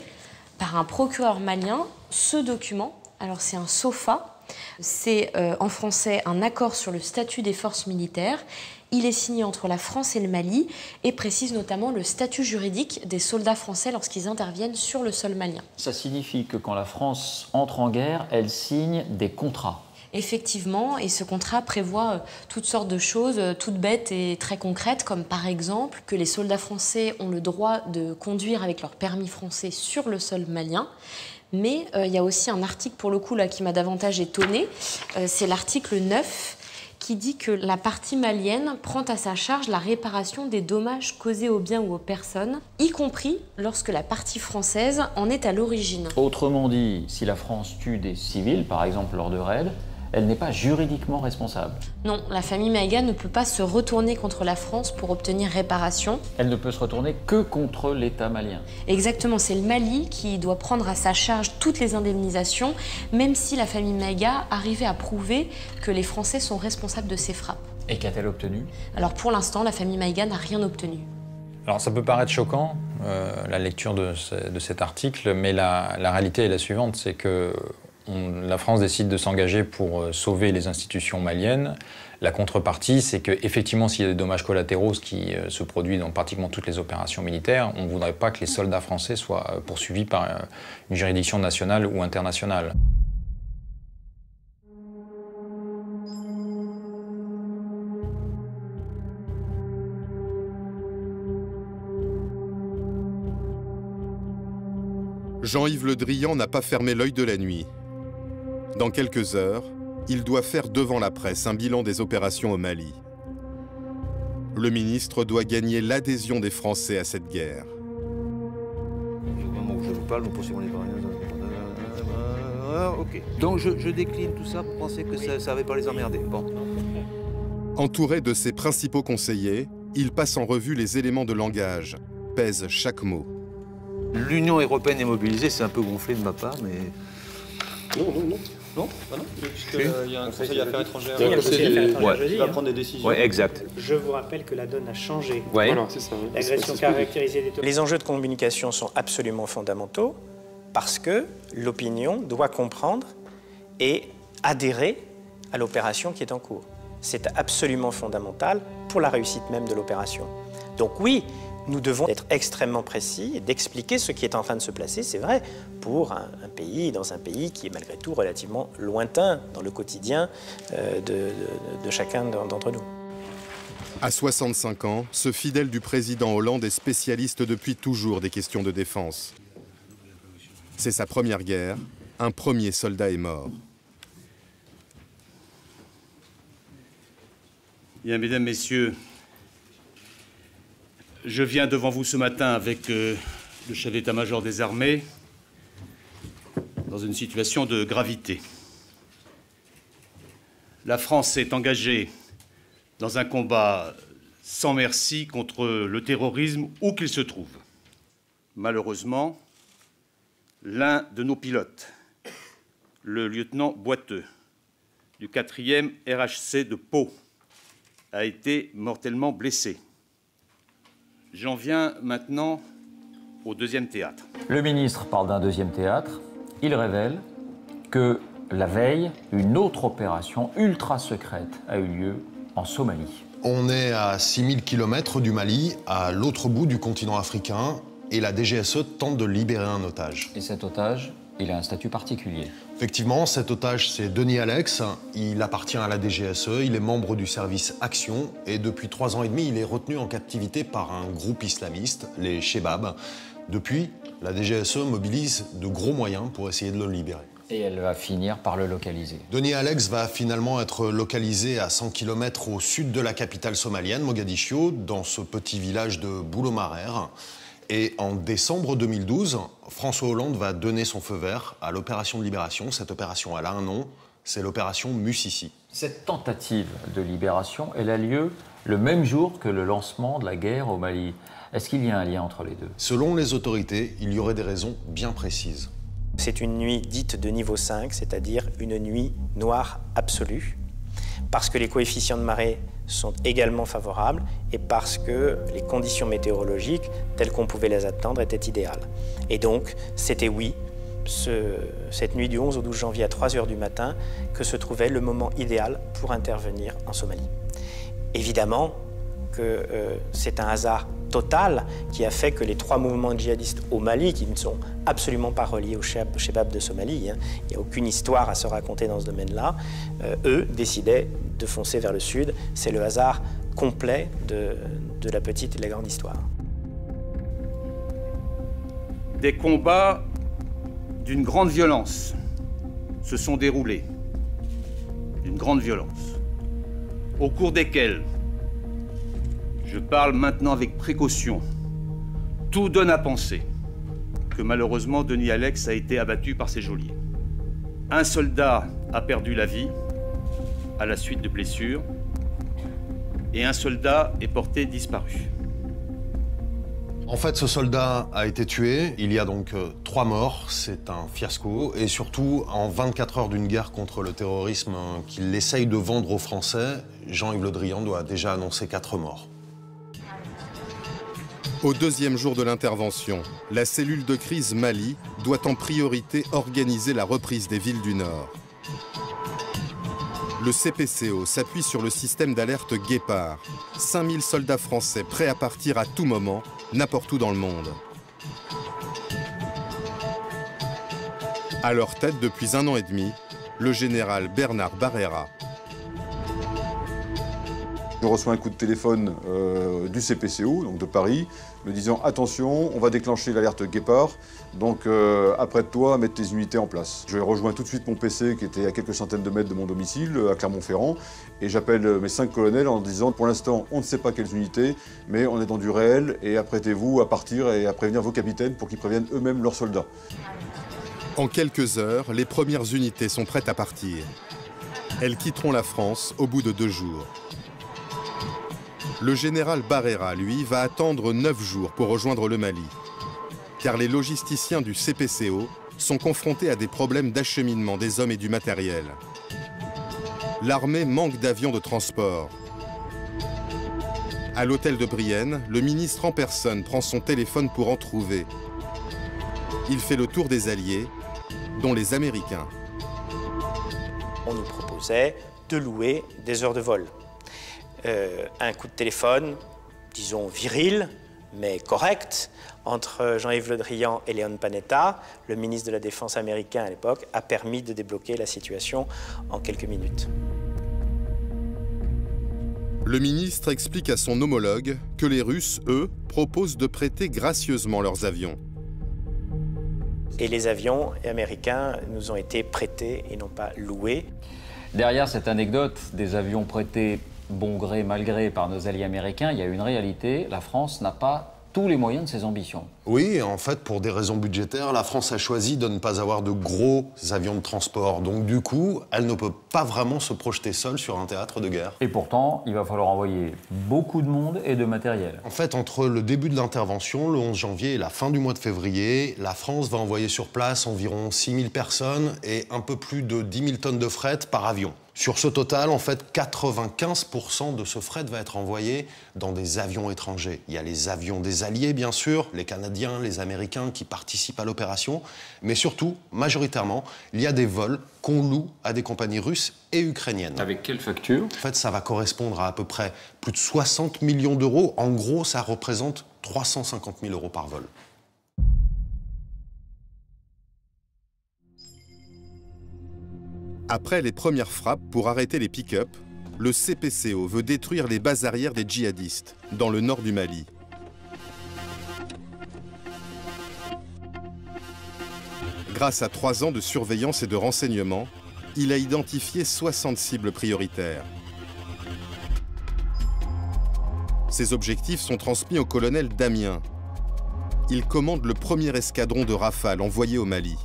par un procureur malien ce document. Alors c'est un SOFA. C'est en français un accord sur le statut des forces militaires. Il est signé entre la France et le Mali et précise notamment le statut juridique des soldats français lorsqu'ils interviennent sur le sol malien. Ça signifie que quand la France entre en guerre, elle signe des contrats. Effectivement, et ce contrat prévoit toutes sortes de choses, toutes bêtes et très concrètes, comme par exemple que les soldats français ont le droit de conduire avec leur permis français sur le sol malien. Mais il y a aussi un article, pour le coup, là, qui m'a davantage étonnée. C'est l'article 9, qui dit que la partie malienne prend à sa charge la réparation des dommages causés aux biens ou aux personnes, y compris lorsque la partie française en est à l'origine. Autrement dit, si la France tue des civils, par exemple lors de raids, elle n'est pas juridiquement responsable. Non, la famille Maïga ne peut pas se retourner contre la France pour obtenir réparation. Elle ne peut se retourner que contre l'État malien. Exactement, c'est le Mali qui doit prendre à sa charge toutes les indemnisations, même si la famille Maïga arrivait à prouver que les Français sont responsables de ces frappes. Et qu'a-t-elle obtenu? Alors pour l'instant, la famille Maïga n'a rien obtenu. Alors ça peut paraître choquant, la lecture de cet article, mais la réalité est la suivante, c'est que la France décide de s'engager pour sauver les institutions maliennes. La contrepartie, c'est qu'effectivement, s'il y a des dommages collatéraux, ce qui se produit dans pratiquement toutes les opérations militaires, on ne voudrait pas que les soldats français soient poursuivis par une juridiction nationale ou internationale. Jean-Yves Le Drian n'a pas fermé l'œil de la nuit. Dans quelques heures, il doit faire devant la presse un bilan des opérations au Mali. Le ministre doit gagner l'adhésion des Français à cette guerre. Au moment où je vous parle, nous poursuivons les ok. Donc je décline tout ça pour penser que ça ne va pas les emmerder. Bon. Entouré de ses principaux conseillers, il passe en revue les éléments de langage, pèse chaque mot. L'Union européenne est mobilisée, c'est un peu gonflé de ma part, mais... Non. Non, puisqu'il y a un conseil affaires étrangères. Il y a un conseil affaires étrangères jeudi. Il va prendre des décisions. Oui, exact. Je vous rappelle que la donne a changé. Ouais. Voilà, c'est ça. L'agression caractérisée des... Les enjeux de communication sont absolument fondamentaux parce que l'opinion doit comprendre et adhérer à l'opération qui est en cours. C'est absolument fondamental pour la réussite même de l'opération. Donc oui, nous devons être extrêmement précis et d'expliquer ce qui est en train de se placer, c'est vrai, pour un pays, dans un pays qui est malgré tout relativement lointain dans le quotidien de chacun d'entre nous. À 65 ans, ce fidèle du président Hollande est spécialiste depuis toujours des questions de défense. C'est sa première guerre, un premier soldat est mort. Bien, mesdames, messieurs, je viens devant vous ce matin avec le chef d'état-major des armées dans une situation de gravité. La France est engagée dans un combat sans merci contre le terrorisme où qu'il se trouve. Malheureusement, l'un de nos pilotes, le lieutenant Boiteux, du 4e RHC de Pau, a été mortellement blessé. J'en viens maintenant au deuxième théâtre. Le ministre parle d'un deuxième théâtre. Il révèle que la veille, une autre opération ultra secrète a eu lieu en Somalie. On est à 6000 km du Mali, à l'autre bout du continent africain, et la DGSE tente de libérer un otage. Et cet otage, il a un statut particulier. Effectivement, cet otage, c'est Denis Alex. Il appartient à la DGSE, il est membre du service Action, et depuis 3 ans et demi, il est retenu en captivité par un groupe islamiste, les Chebab. Depuis, la DGSE mobilise de gros moyens pour essayer de le libérer. Et elle va finir par le localiser. Denis Alex va finalement être localisé à 100 km au sud de la capitale somalienne, Mogadiscio, dans ce petit village de Boulomarer. Et en décembre 2012, François Hollande va donner son feu vert à l'opération de libération. Cette opération, elle a un nom, c'est l'opération Musisi. Cette tentative de libération, elle a lieu le même jour que le lancement de la guerre au Mali. Est-ce qu'il y a un lien entre les deux? Selon les autorités, il y aurait des raisons bien précises. C'est une nuit dite de niveau 5, c'est-à-dire une nuit noire absolue, parce que les coefficients de marée sont également favorables et parce que les conditions météorologiques, telles qu'on pouvait les attendre, étaient idéales. Et donc, c'était oui, cette nuit du 11 au 12 janvier à 3 h du matin, que se trouvait le moment idéal pour intervenir en Somalie. Évidemment que c'est un hasard total qui a fait que les 3 mouvements djihadistes au Mali, qui ne sont absolument pas reliés au Chebab de Somalie, il n'y a aucune histoire à se raconter dans ce domaine-là, eux décidaient de foncer vers le sud. C'est le hasard complet de la petite et de la grande histoire. Des combats d'une grande violence se sont déroulés, d'une grande violence, au cours desquels, je parle maintenant avec précaution, tout donne à penser que malheureusement Denis Alex a été abattu par ses geôliers. Un soldat a perdu la vie à la suite de blessures et un soldat est porté disparu. En fait, ce soldat a été tué. Il y a donc 3 morts. C'est un fiasco. Et surtout, en 24 heures d'une guerre contre le terrorisme qu'il essaye de vendre aux Français, Jean-Yves Le Drian doit déjà annoncer 4 morts. Au deuxième jour de l'intervention, la cellule de crise Mali doit en priorité organiser la reprise des villes du Nord. Le CPCO s'appuie sur le système d'alerte Guépard. 5000 soldats français prêts à partir à tout moment, n'importe où dans le monde. À leur tête depuis 1 an et demi, le général Bernard Barrera. Je reçois un coup de téléphone du CPCO, donc de Paris, me disant « Attention, on va déclencher l'alerte Guépard, donc apprête-toi à mettre tes unités en place ». Je rejoins tout de suite mon PC qui était à quelques centaines de mètres de mon domicile, à Clermont-Ferrand, et j'appelle mes 5 colonels en disant « Pour l'instant, on ne sait pas quelles unités, mais on est dans du réel, et apprêtez-vous à partir et à prévenir vos capitaines pour qu'ils préviennent eux-mêmes leurs soldats ». En quelques heures, les premières unités sont prêtes à partir. Elles quitteront la France au bout de 2 jours. Le général Barrera, lui, va attendre 9 jours pour rejoindre le Mali. Car les logisticiens du CPCO sont confrontés à des problèmes d'acheminement des hommes et du matériel. L'armée manque d'avions de transport. À l'hôtel de Brienne, le ministre en personne prend son téléphone pour en trouver. Il fait le tour des Alliés, dont les Américains. On nous proposait de louer des heures de vol. Un coup de téléphone, disons viril, mais correct, entre Jean-Yves Le Drian et Leon Panetta, le ministre de la Défense américain à l'époque, a permis de débloquer la situation en quelques minutes. Le ministre explique à son homologue que les Russes, eux, proposent de prêter gracieusement leurs avions. Et les avions américains nous ont été prêtés et non pas loués. Derrière cette anecdote des avions prêtés bon gré, mal gré par nos alliés américains, il y a une réalité, la France n'a pas tous les moyens de ses ambitions. Oui, en fait, pour des raisons budgétaires, la France a choisi de ne pas avoir de gros avions de transport. Donc du coup, elle ne peut pas vraiment se projeter seule sur un théâtre de guerre. Et pourtant, il va falloir envoyer beaucoup de monde et de matériel. En fait, entre le début de l'intervention, le 11 janvier, et la fin du mois de février, la France va envoyer sur place environ 6000 personnes et un peu plus de 10 000 tonnes de fret par avion. Sur ce total, en fait, 95% de ce fret va être envoyé dans des avions étrangers. Il y a les avions des Alliés, bien sûr, les Canadiens, les Américains qui participent à l'opération, mais surtout, majoritairement, il y a des vols qu'on loue à des compagnies russes et ukrainiennes. Avec quelle facture? En fait, ça va correspondre à peu près plus de 60 millions d'euros. En gros, ça représente 350 000 euros par vol. Après les premières frappes pour arrêter les pick-up, le CPCO veut détruire les bases arrières des djihadistes, dans le nord du Mali. Grâce à 3 ans de surveillance et de renseignement, il a identifié 60 cibles prioritaires. Ces objectifs sont transmis au colonel Damien. Il commande le premier escadron de Rafale envoyé au Mali.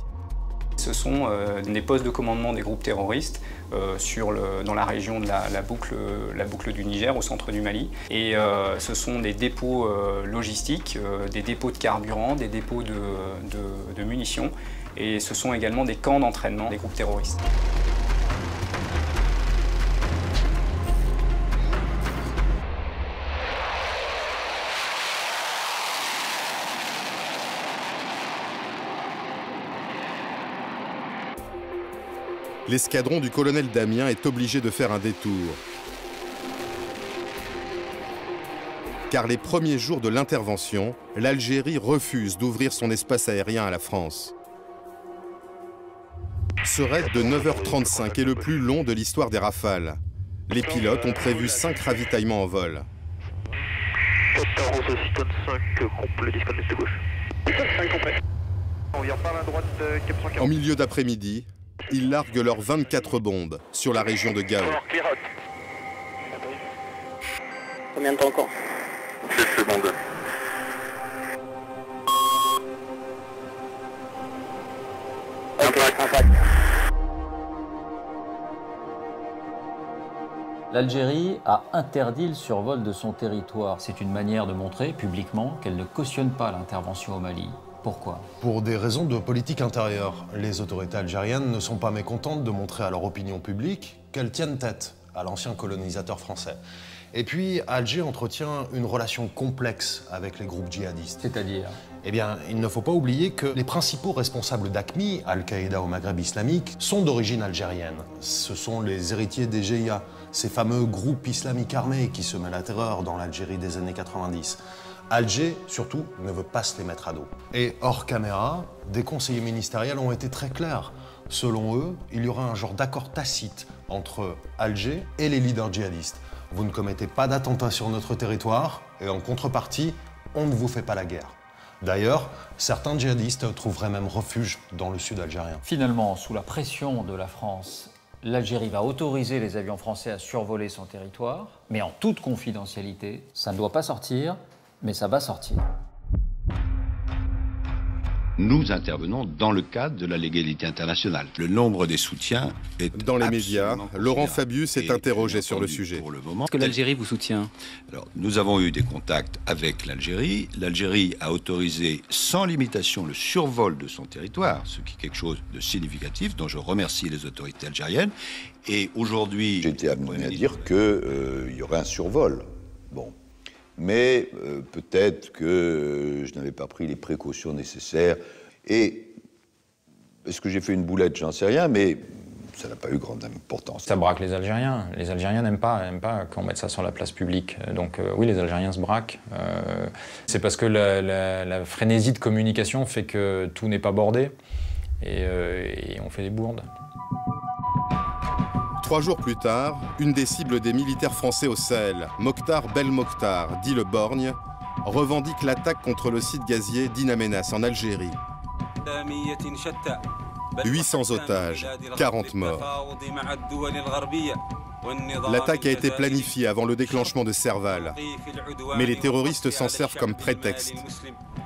Ce sont des postes de commandement des groupes terroristes dans la région de la boucle du Niger, au centre du Mali. Et ce sont des dépôts logistiques, des dépôts de carburant, des dépôts de munitions. Et ce sont également des camps d'entraînement des groupes terroristes. L'escadron du colonel Damien est obligé de faire un détour. Car les premiers jours de l'intervention, l'Algérie refuse d'ouvrir son espace aérien à la France. Ce raid de 9h35 est le plus long de l'histoire des Rafales. Les pilotes ont prévu 5 ravitaillements en vol. En milieu d'après-midi, ils larguent leurs 24 bombes sur la région de Gao. Combien de temps encore? 7 secondes. L'Algérie a interdit le survol de son territoire. C'est une manière de montrer publiquement qu'elle ne cautionne pas l'intervention au Mali. Pourquoi? Pour des raisons de politique intérieure. Les autorités algériennes ne sont pas mécontentes de montrer à leur opinion publique qu'elles tiennent tête à l'ancien colonisateur français. Et puis, Alger entretient une relation complexe avec les groupes djihadistes. C'est-à-dire? Eh bien, il ne faut pas oublier que les principaux responsables d'AQMI, Al-Qaïda au Maghreb islamique, sont d'origine algérienne. Ce sont les héritiers des GIA, ces fameux groupes islamiques armés qui semaient la terreur dans l'Algérie des années 90. Alger, surtout, ne veut pas se les mettre à dos. Et hors caméra, des conseillers ministériels ont été très clairs. Selon eux, il y aura un genre d'accord tacite entre Alger et les leaders djihadistes. Vous ne commettez pas d'attentats sur notre territoire et en contrepartie, on ne vous fait pas la guerre. D'ailleurs, certains djihadistes trouveraient même refuge dans le sud algérien. Finalement, sous la pression de la France, l'Algérie va autoriser les avions français à survoler son territoire, mais en toute confidentialité. Ça ne doit pas sortir, mais ça va sortir. Nous intervenons dans le cadre de la légalité internationale. Le nombre des soutiens est Dans les médias, Laurent Fabius s'est interrogé sur le sujet. Pour le moment, est-ce que l'Algérie vous soutient? Alors, nous avons eu des contacts avec l'Algérie. L'Algérie a autorisé sans limitation le survol de son territoire, ce qui est quelque chose de significatif, dont je remercie les autorités algériennes. Et aujourd'hui, j'ai été amené à dire qu'il y aurait un survol. Bon. Mais peut-être que je n'avais pas pris les précautions nécessaires. Et est-ce que j'ai fait une boulette? J'en sais rien, mais ça n'a pas eu grande importance. Ça braque les Algériens. Les Algériens n'aiment pas qu'on mette ça sur la place publique. Donc oui, les Algériens se braquent. C'est parce que la frénésie de communication fait que tout n'est pas bordé. Et on fait des bourdes. 3 jours plus tard, une des cibles des militaires français au Sahel, Mokhtar Belmokhtar, dit le Borgne, revendique l'attaque contre le site gazier d'In Amenas en Algérie. 800 otages, 40 morts. L'attaque a été planifiée avant le déclenchement de Serval. Mais les terroristes s'en servent comme prétexte.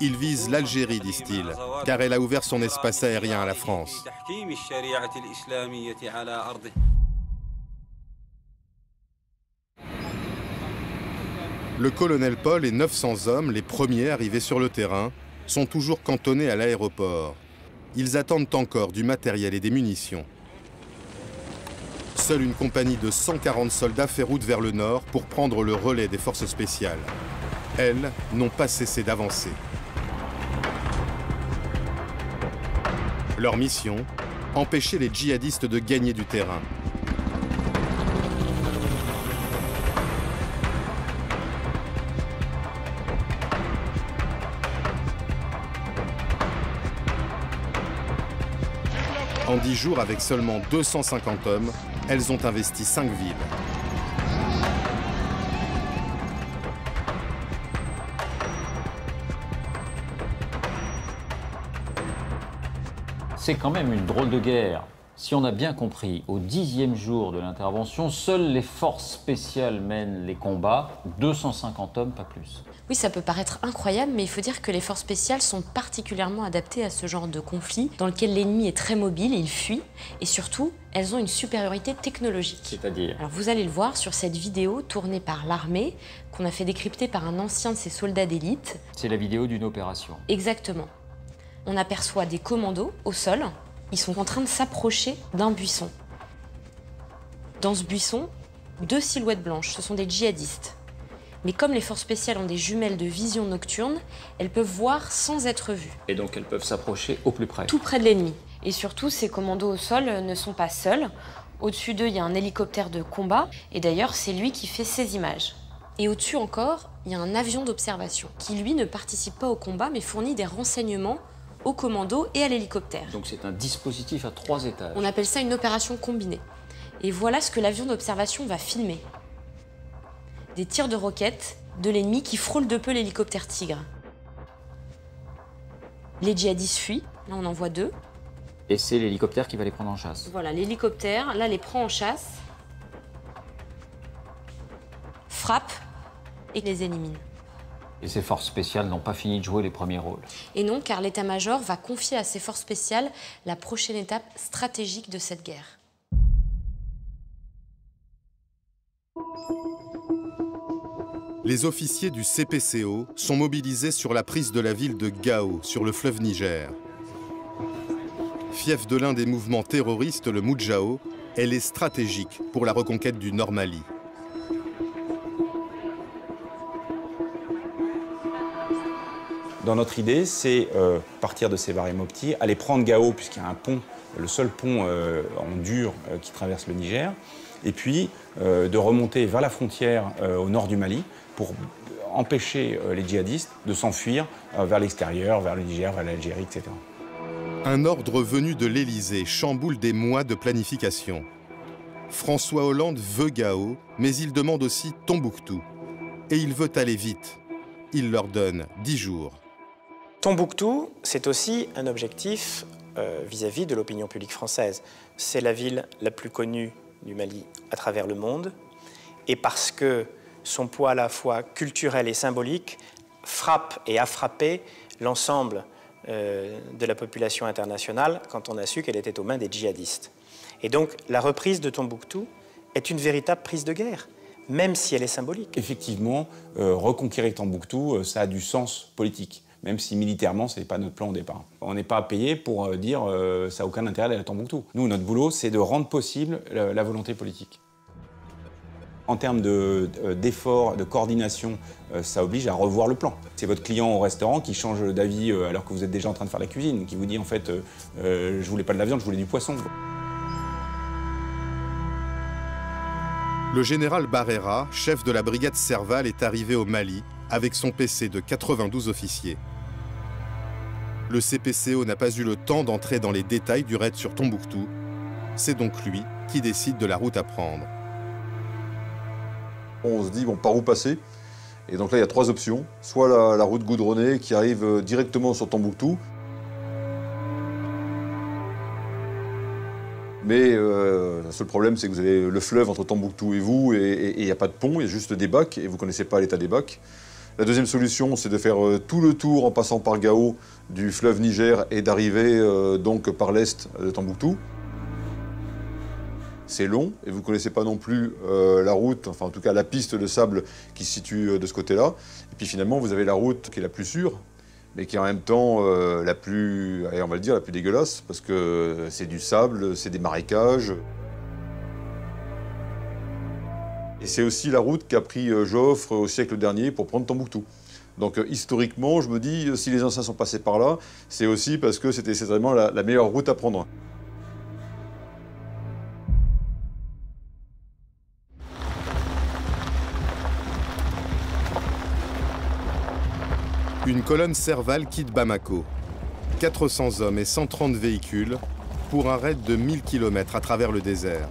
Ils visent l'Algérie, disent-ils, car elle a ouvert son espace aérien à la France. Le colonel Paul et 900 hommes, les premiers arrivés sur le terrain, sont toujours cantonnés à l'aéroport. Ils attendent encore du matériel et des munitions. Seule une compagnie de 140 soldats fait route vers le nord pour prendre le relais des forces spéciales. Elles n'ont pas cessé d'avancer. Leur mission, empêcher les djihadistes de gagner du terrain. En 10 jours, avec seulement 250 hommes, elles ont investi 5 villes. C'est quand même une drôle de guerre. Si on a bien compris, au 10e jour de l'intervention, seules les forces spéciales mènent les combats, 250 hommes, pas plus. Oui, ça peut paraître incroyable, mais il faut dire que les forces spéciales sont particulièrement adaptées à ce genre de conflit, dans lequel l'ennemi est très mobile, il fuit, et surtout, elles ont une supériorité technologique. C'est-à-dire? Alors vous allez le voir sur cette vidéo tournée par l'armée, qu'on a fait décrypter par un ancien de ses soldats d'élite. C'est la vidéo d'une opération. Exactement. On aperçoit des commandos au sol. Ils sont en train de s'approcher d'un buisson. Dans ce buisson, 2 silhouettes blanches, ce sont des djihadistes. Mais comme les forces spéciales ont des jumelles de vision nocturne, elles peuvent voir sans être vues. Et donc elles peuvent s'approcher au plus près. Tout près de l'ennemi. Et surtout, ces commandos au sol ne sont pas seuls. Au-dessus d'eux, il y a un hélicoptère de combat. Et d'ailleurs, c'est lui qui fait ces images. Et au-dessus encore, il y a un avion d'observation qui, lui, ne participe pas au combat, mais fournit des renseignements aux commandos et à l'hélicoptère. Donc c'est un dispositif à 3 étages. On appelle ça une opération combinée. Et voilà ce que l'avion d'observation va filmer. Des tirs de roquettes de l'ennemi qui frôlent de peu l'hélicoptère Tigre. Les djihadistes fuient, là on en voit 2. Et c'est l'hélicoptère qui va les prendre en chasse. Voilà, l'hélicoptère, là les prend en chasse, frappe et les élimine. Et ces forces spéciales n'ont pas fini de jouer les premiers rôles. Et non, car l'état-major va confier à ces forces spéciales la prochaine étape stratégique de cette guerre. Les officiers du CPCO sont mobilisés sur la prise de la ville de Gao, sur le fleuve Niger. Fief de l'un des mouvements terroristes, le Moudjahou, elle est stratégique pour la reconquête du Nord Mali. Dans notre idée, c'est partir de Sévaré Mopti, aller prendre Gao, puisqu'il y a un pont, le seul pont en dur qui traverse le Niger, et puis de remonter vers la frontière au nord du Mali pour empêcher les djihadistes de s'enfuir vers l'extérieur, vers le Niger, vers l'Algérie, etc. Un ordre venu de l'Élysée chamboule des mois de planification. François Hollande veut Gao, mais il demande aussi Tombouctou. Et il veut aller vite. Il leur donne 10 jours. Tombouctou, c'est aussi un objectif vis-à-vis de l'opinion publique française. C'est la ville la plus connue du Mali à travers le monde. Et parce que son poids à la fois culturel et symbolique frappe et a frappé l'ensemble de la population internationale quand on a su qu'elle était aux mains des djihadistes. Et donc la reprise de Tombouctou est une véritable prise de guerre, même si elle est symbolique. Effectivement, reconquérir Tombouctou, ça a du sens politique, même si militairement, ce n'est pas notre plan au départ. On n'est pas payé pour dire ça n'a aucun intérêt d'aller à Tombouctou. Nous, notre boulot, c'est de rendre possible la volonté politique. En termes d'efforts, de coordination, ça oblige à revoir le plan. C'est votre client au restaurant qui change d'avis alors que vous êtes déjà en train de faire la cuisine, qui vous dit en fait je voulais pas de la viande, je voulais du poisson. Le général Barrera, chef de la brigade Serval, est arrivé au Mali avec son PC de 92 officiers. Le CPCO n'a pas eu le temps d'entrer dans les détails du raid sur Tombouctou. C'est donc lui qui décide de la route à prendre. On se dit, bon, par où passer? Et donc là, il y a 3 options. Soit la route goudronnée qui arrive directement sur Tombouctou. Mais le seul problème, c'est que vous avez le fleuve entre Tombouctou et vous, et il n'y a pas de pont, il y a juste des bacs, et vous ne connaissez pas l'état des bacs. La deuxième solution, c'est de faire tout le tour en passant par Gao du fleuve Niger et d'arriver donc par l'est de Tombouctou. C'est long et vous ne connaissez pas non plus la route, enfin en tout cas la piste de sable qui se situe de ce côté-là. Et puis finalement, vous avez la route qui est la plus sûre, mais qui est en même temps la plus, allez, on va le dire, la plus dégueulasse, parce que c'est du sable, c'est des marécages. Et c'est aussi la route qu'a pris Joffre au siècle dernier pour prendre Tombouctou. Donc historiquement, je me dis, si les anciens sont passés par là, c'est aussi parce que c'était vraiment la meilleure route à prendre. Une colonne Serval quitte Bamako. 400 hommes et 130 véhicules pour un raid de 1000 km à travers le désert.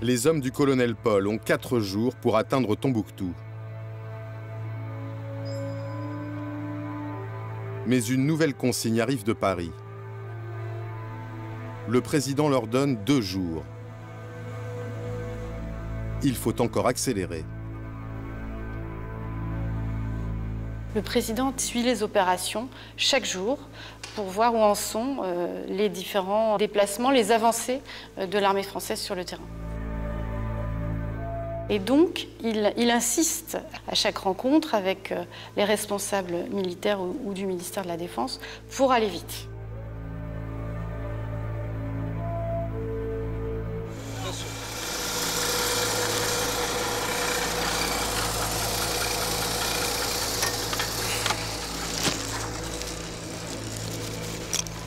Les hommes du colonel Paul ont 4 jours pour atteindre Tombouctou. Mais une nouvelle consigne arrive de Paris. Le président leur donne 2 jours. Il faut encore accélérer. Le président suit les opérations chaque jour pour voir où en sont les différents déplacements, les avancées de l'armée française sur le terrain. Et donc, il insiste à chaque rencontre avec les responsables militaires ou du ministère de la Défense pour aller vite.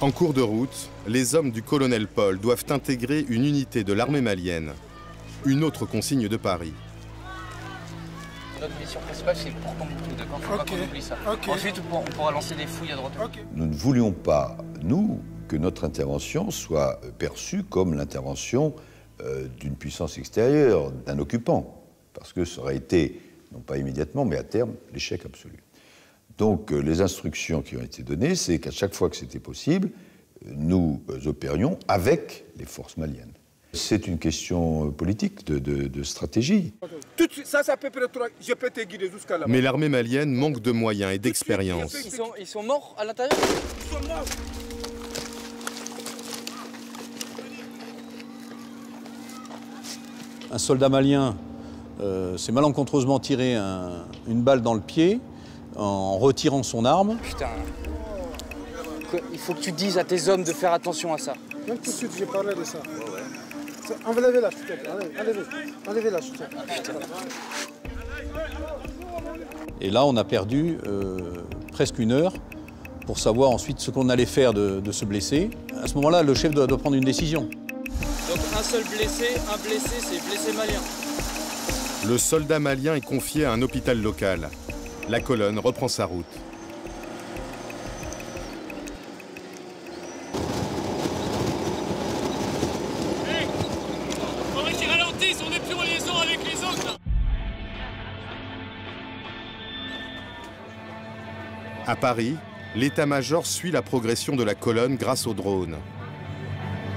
En cours de route, les hommes du colonel Paul doivent intégrer une unité de l'armée malienne. Une autre consigne de Paris. Notre mission principale, c'est pour Tombouctou, d'accord? Faut pas qu'on oublie ça. Ensuite, on pourra lancer des fouilles à droite. Nous ne voulions pas, nous, que notre intervention soit perçue comme l'intervention d'une puissance extérieure, d'un occupant, parce que ça aurait été, non pas immédiatement, mais à terme, l'échec absolu. Donc les instructions qui ont été données, c'est qu'à chaque fois que c'était possible, nous opérions avec les forces maliennes. C'est une question politique, de stratégie. Je peux te guider jusqu'à là-bas. Mais l'armée malienne manque de moyens et d'expérience. Ils sont morts à l'intérieur? Ils sont morts. Un soldat malien s'est malencontreusement tiré une balle dans le pied en retirant son arme. Putain. Il faut que tu dises à tes hommes de faire attention à ça. Même tout de suite, j'ai parlé de ça. Enlevez-la, s'il te plaît. Enlevez-la, s'il te plaît. Et là, on a perdu presque 1 heure pour savoir ensuite ce qu'on allait faire de ce blessé. À ce moment-là, le chef doit prendre une décision. Donc un seul blessé, c'est blessé malien. Le soldat malien est confié à un hôpital local. La colonne reprend sa route. À Paris, l'état-major suit la progression de la colonne grâce aux drones.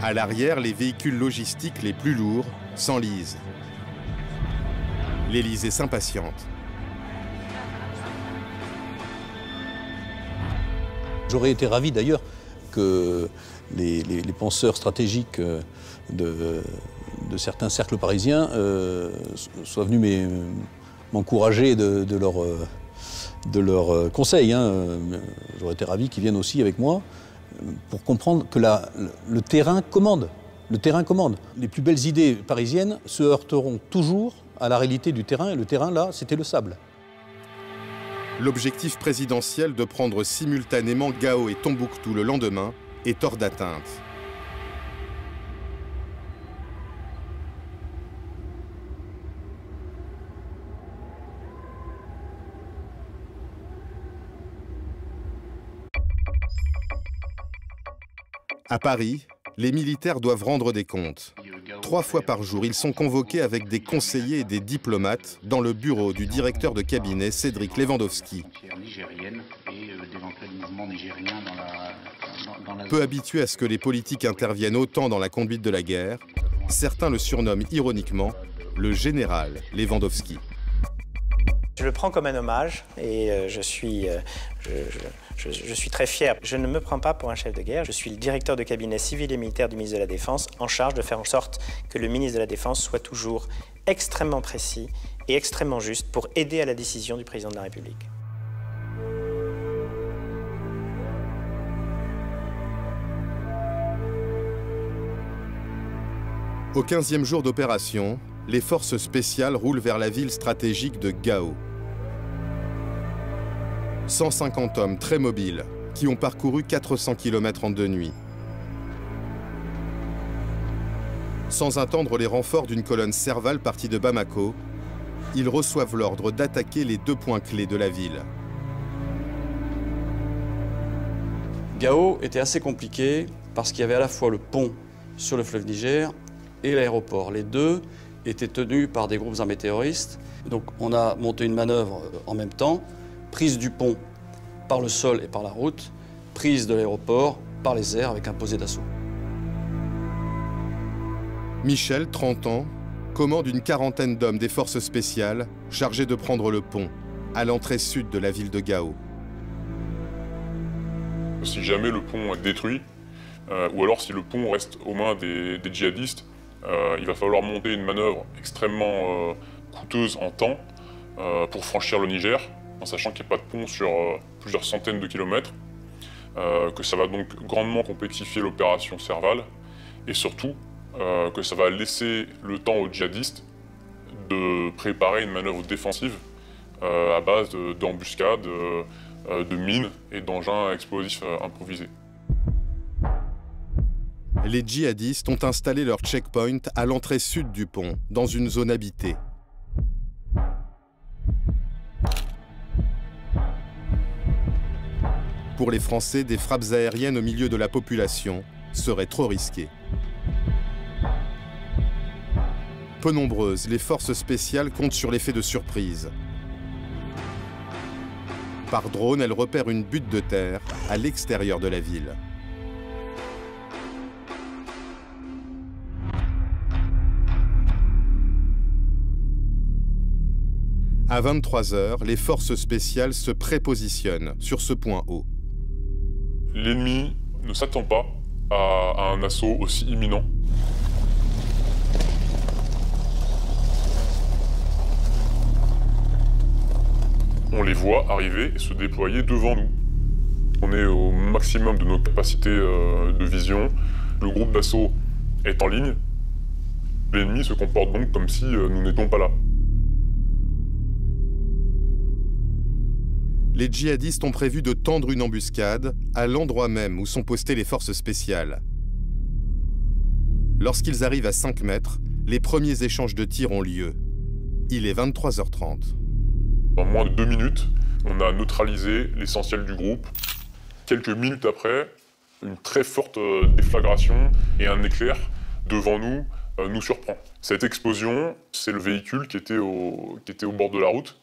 À l'arrière, les véhicules logistiques les plus lourds s'enlisent. L'Élysée s'impatiente. J'aurais été ravi d'ailleurs que les penseurs stratégiques de certains cercles parisiens soient venus m'encourager de leurs conseils. J'aurais été ravi qu'ils viennent aussi avec moi pour comprendre que le terrain commande. Le terrain commande. Les plus belles idées parisiennes se heurteront toujours à la réalité du terrain, et le terrain, là, c'était le sable. L'objectif présidentiel de prendre simultanément Gao et Tombouctou le lendemain est hors d'atteinte. À Paris, les militaires doivent rendre des comptes. 3 fois par jour, ils sont convoqués avec des conseillers et des diplomates dans le bureau du directeur de cabinet Cédric Lewandowski. Peu habitué à ce que les politiques interviennent autant dans la conduite de la guerre, certains le surnomment ironiquement le général Lewandowski. Je le prends comme un hommage et je suis très fier. Je ne me prends pas pour un chef de guerre. Je suis le directeur de cabinet civil et militaire du ministre de la Défense, en charge de faire en sorte que le ministre de la Défense soit toujours extrêmement précis et extrêmement juste pour aider à la décision du président de la République. Au 15e jour d'opération, les forces spéciales roulent vers la ville stratégique de Gao. 150 hommes très mobiles qui ont parcouru 400 km en 2 nuits. Sans attendre les renforts d'une colonne Serval partie de Bamako, ils reçoivent l'ordre d'attaquer les 2 points clés de la ville. Gao était assez compliqué parce qu'il y avait à la fois le pont sur le fleuve Niger et l'aéroport. Les deux étaient tenus par des groupes armés terroristes. Donc on a monté une manœuvre en même temps, prise du pont par le sol et par la route, prise de l'aéroport par les airs avec un posé d'assaut. Michel, 30 ans, commande une quarantaine d'hommes des forces spéciales chargés de prendre le pont à l'entrée sud de la ville de Gao. Si jamais le pont est détruit, ou alors si le pont reste aux mains des djihadistes, il va falloir monter une manœuvre extrêmement coûteuse en temps pour franchir le Niger, en sachant qu'il n'y a pas de pont sur plusieurs centaines de kilomètres, que ça va donc grandement complexifier l'opération Serval, et surtout que ça va laisser le temps aux djihadistes de préparer une manœuvre défensive à base d'embuscades, de mines et d'engins explosifs improvisés. Les djihadistes ont installé leur checkpoint à l'entrée sud du pont, dans une zone habitée. Pour les Français, des frappes aériennes au milieu de la population seraient trop risquées. Peu nombreuses, les forces spéciales comptent sur l'effet de surprise. Par drone, elles repèrent une butte de terre à l'extérieur de la ville. À 23 h, les forces spéciales se prépositionnent sur ce point haut. L'ennemi ne s'attend pas à un assaut aussi imminent. On les voit arriver et se déployer devant nous. On est au maximum de nos capacités de vision. Le groupe d'assaut est en ligne. L'ennemi se comporte donc comme si nous n'étions pas là. Les djihadistes ont prévu de tendre une embuscade à l'endroit même où sont postées les forces spéciales. Lorsqu'ils arrivent à 5 mètres, les premiers échanges de tirs ont lieu. Il est 23 h 30. En moins de 2 minutes, on a neutralisé l'essentiel du groupe. Quelques minutes après, une très forte déflagration et un éclair devant nous nous surprend. Cette explosion, c'est le véhicule qui était au bord de la route,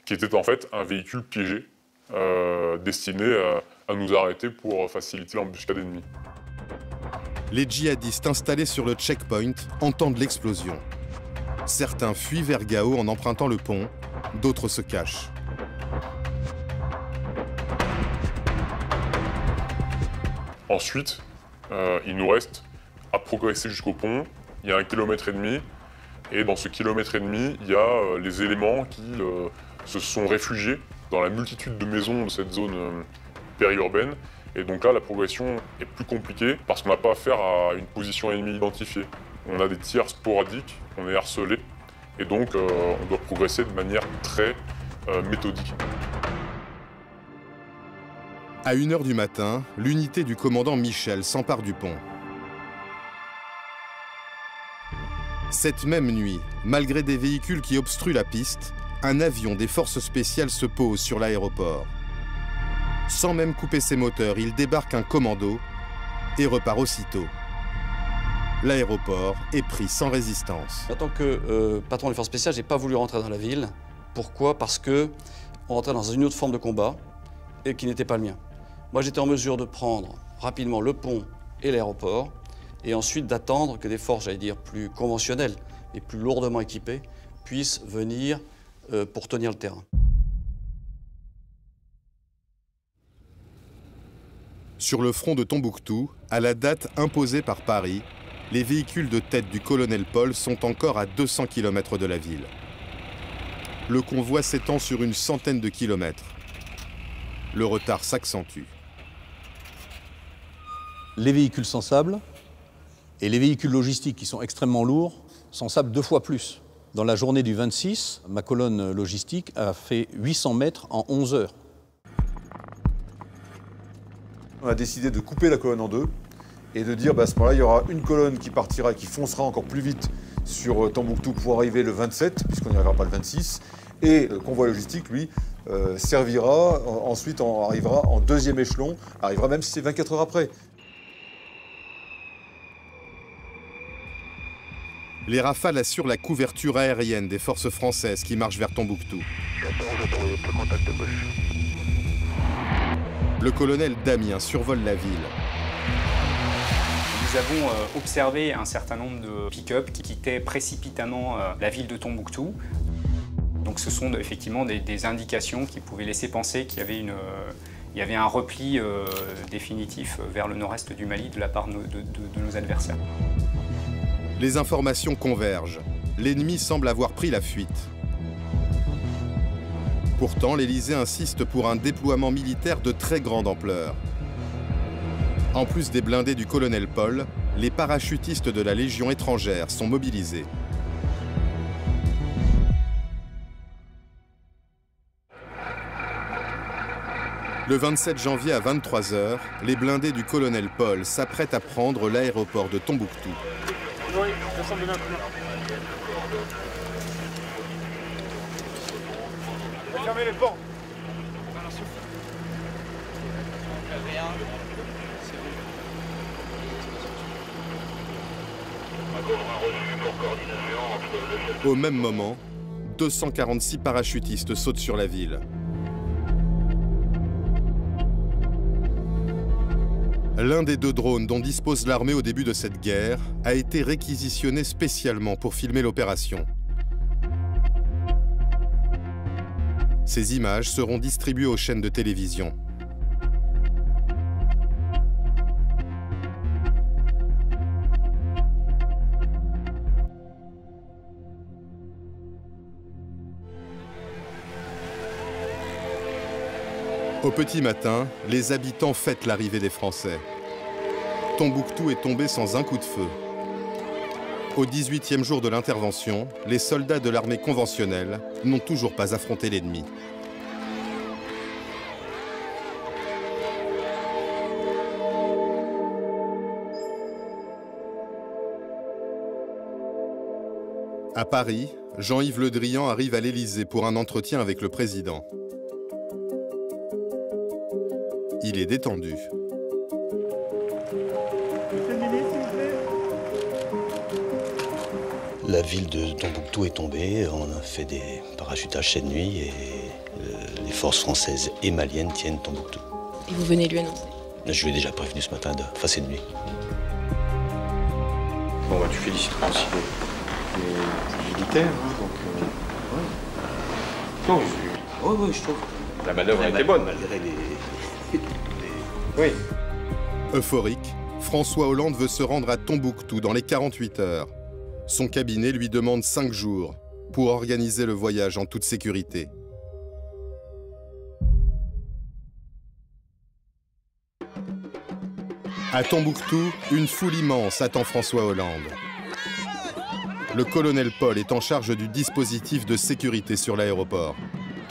qui était en fait un véhicule piégé, destiné à nous arrêter pour faciliter l'embuscade ennemie. Les djihadistes installés sur le checkpoint entendent l'explosion. Certains fuient vers Gao en empruntant le pont, d'autres se cachent. Ensuite, il nous reste à progresser jusqu'au pont. Il y a 1,5 km, et dans ce 1,5 km, il y a les éléments qui se sont réfugiés dans la multitude de maisons de cette zone périurbaine. Et donc là, la progression est plus compliquée parce qu'on n'a pas affaire à une position ennemie identifiée. On a des tirs sporadiques, on est harcelé, et donc on doit progresser de manière très méthodique. À 1 h du matin, l'unité du commandant Michel s'empare du pont. Cette même nuit, malgré des véhicules qui obstruent la piste, un avion des forces spéciales se pose sur l'aéroport. Sans même couper ses moteurs, il débarque un commando et repart aussitôt. L'aéroport est pris sans résistance. En tant que patron des forces spéciales, je n'ai pas voulu rentrer dans la ville. Pourquoi? Parce qu'on rentrait dans une autre forme de combat et qui n'était pas le mien. Moi, j'étais en mesure de prendre rapidement le pont et l'aéroport et ensuite d'attendre que des forces, j'allais dire, plus conventionnelles et plus lourdement équipées puissent venir pour tenir le terrain. Sur le front de Tombouctou, à la date imposée par Paris, les véhicules de tête du colonel Paul sont encore à 200 km de la ville. Le convoi s'étend sur une centaine de kilomètres. Le retard s'accentue. Les véhicules sensables et les véhicules logistiques qui sont extrêmement lourds s'ensablent 2 fois plus. Dans la journée du 26, ma colonne logistique a fait 800 mètres en 11 heures. On a décidé de couper la colonne en 2 et de dire à ce moment-là, il y aura une colonne qui partira, qui foncera encore plus vite sur Tombouctou pour arriver le 27, puisqu'on n'y arrivera pas le 26. Et le convoi logistique, lui, servira, ensuite arrivera en 2e échelon, arrivera même si c'est 24 heures après. Les Rafales assurent la couverture aérienne des forces françaises qui marchent vers Tombouctou. Le colonel Damien survole la ville. Nous avons observé un certain nombre de pick-up qui quittaient précipitamment la ville de Tombouctou. Donc ce sont effectivement des indications qui pouvaient laisser penser qu'il y avait un repli définitif vers le nord-est du Mali de la part de nos adversaires. Les informations convergent. L'ennemi semble avoir pris la fuite. Pourtant, l'Élysée insiste pour un déploiement militaire de très grande ampleur. En plus des blindés du colonel Paul, les parachutistes de la Légion étrangère sont mobilisés. Le 27 janvier à 23 h, les blindés du colonel Paul s'apprêtent à prendre l'aéroport de Tombouctou. Oui, personne de fermez les portes. Accord, on a reçu pour coordination entre Au même moment, 246 parachutistes sautent sur la ville. L'un des 2 drones dont dispose l'armée au début de cette guerre a été réquisitionné spécialement pour filmer l'opération. Ces images seront distribuées aux chaînes de télévision. Au petit matin, les habitants fêtent l'arrivée des Français. Tombouctou est tombé sans un coup de feu. Au 18e jour de l'intervention, les soldats de l'armée conventionnelle n'ont toujours pas affronté l'ennemi. À Paris, Jean-Yves Le Drian arrive à l'Élysée pour un entretien avec le président. Il est détendu. La ville de Tombouctou est tombée, on a fait des parachutages cette nuit et les forces françaises et maliennes tiennent Tombouctou. Et vous venez lui annoncer? Je lui ai déjà prévenu ce matin, cette nuit. Bon, bah, tu féliciteras aussi les militaires, hein, donc... Non, oui, je trouve. La manœuvre était bonne. Malgré les... Oui. Euphorique, François Hollande veut se rendre à Tombouctou dans les 48 heures. Son cabinet lui demande 5 jours pour organiser le voyage en toute sécurité. À Tombouctou, une foule immense attend François Hollande. Le colonel Paul est en charge du dispositif de sécurité sur l'aéroport.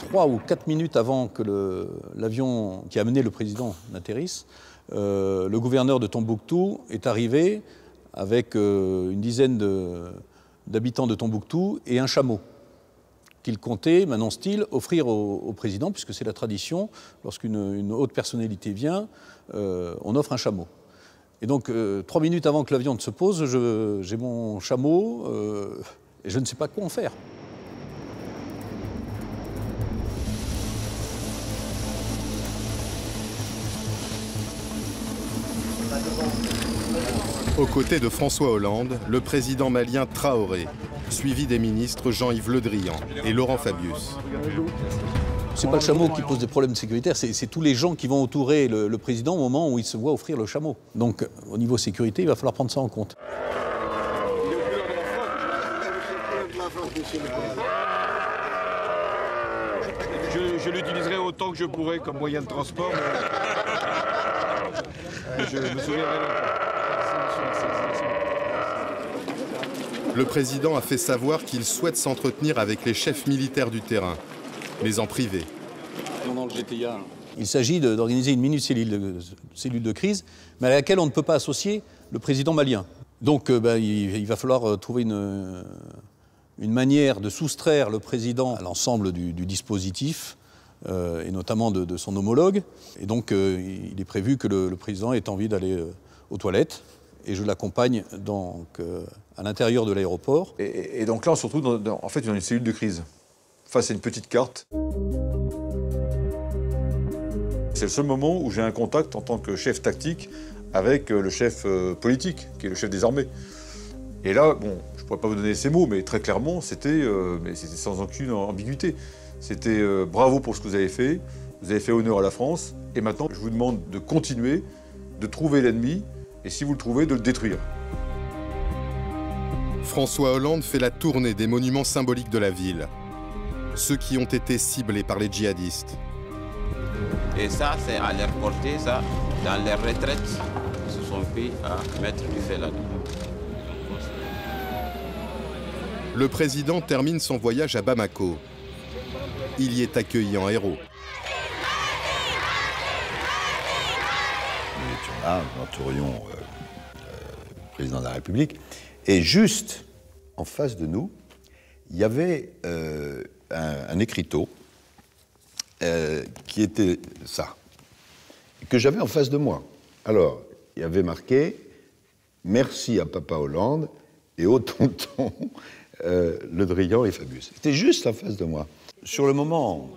3 ou 4 minutes avant que l'avion qui a amené le président n'atterrisse, le gouverneur de Tombouctou est arrivé avec une dizaine d'habitants de Tombouctou et un chameau qu'il comptait, m'annonce-t-il, offrir au président, puisque c'est la tradition, lorsqu'une haute personnalité vient, on offre un chameau. Et donc, 3 minutes avant que l'avion ne se pose, j'ai mon chameau et je ne sais pas quoi en faire. Aux côtés de François Hollande, le président malien Traoré, suivi des ministres Jean-Yves Le Drian et Laurent Fabius. C'est pas le chameau qui pose des problèmes sécuritaires, c'est tous les gens qui vont entourer le président au moment où il se voit offrir le chameau. Donc, au niveau sécurité, il va falloir prendre ça en compte. Je l'utiliserai autant que je pourrai comme moyen de transport, mais je me souviendrai longtemps. Le président a fait savoir qu'il souhaite s'entretenir avec les chefs militaires du terrain, mais en privé. Il s'agit d'organiser une mini-cellule de crise, mais à laquelle on ne peut pas associer le président malien. Donc il va falloir trouver une manière de soustraire le président à l'ensemble du dispositif, et notamment de son homologue. Et donc il est prévu que le président ait envie d'aller aux toilettes, et je l'accompagne à l'intérieur de l'aéroport. Et donc là, on se retrouve en fait dans une cellule de crise, face à une petite carte. C'est le seul moment où j'ai un contact en tant que chef tactique avec le chef politique, qui est le chef des armées. Et là, bon, je ne pourrais pas vous donner ces mots, mais très clairement, c'était sans aucune ambiguïté. C'était bravo pour ce que vous avez fait honneur à la France, et maintenant, je vous demande de continuer, de trouver l'ennemi, et si vous le trouvez, de le détruire. François Hollande fait la tournée des monuments symboliques de la ville, ceux qui ont été ciblés par les djihadistes. Et ça, c'est à leur portée, ça, dans les retraites, ils se sont pris à mettre du feu là-dedans. Le président termine son voyage à Bamako. Il y est accueilli en héros. Nous étions là, nous entourions le président de la République. Et juste en face de nous, il y avait un écriteau qui était ça, que j'avais en face de moi. Alors, il y avait marqué « Merci à Papa Hollande et au tonton Le Drian et Fabius. C'était juste en face de moi. Sur le moment,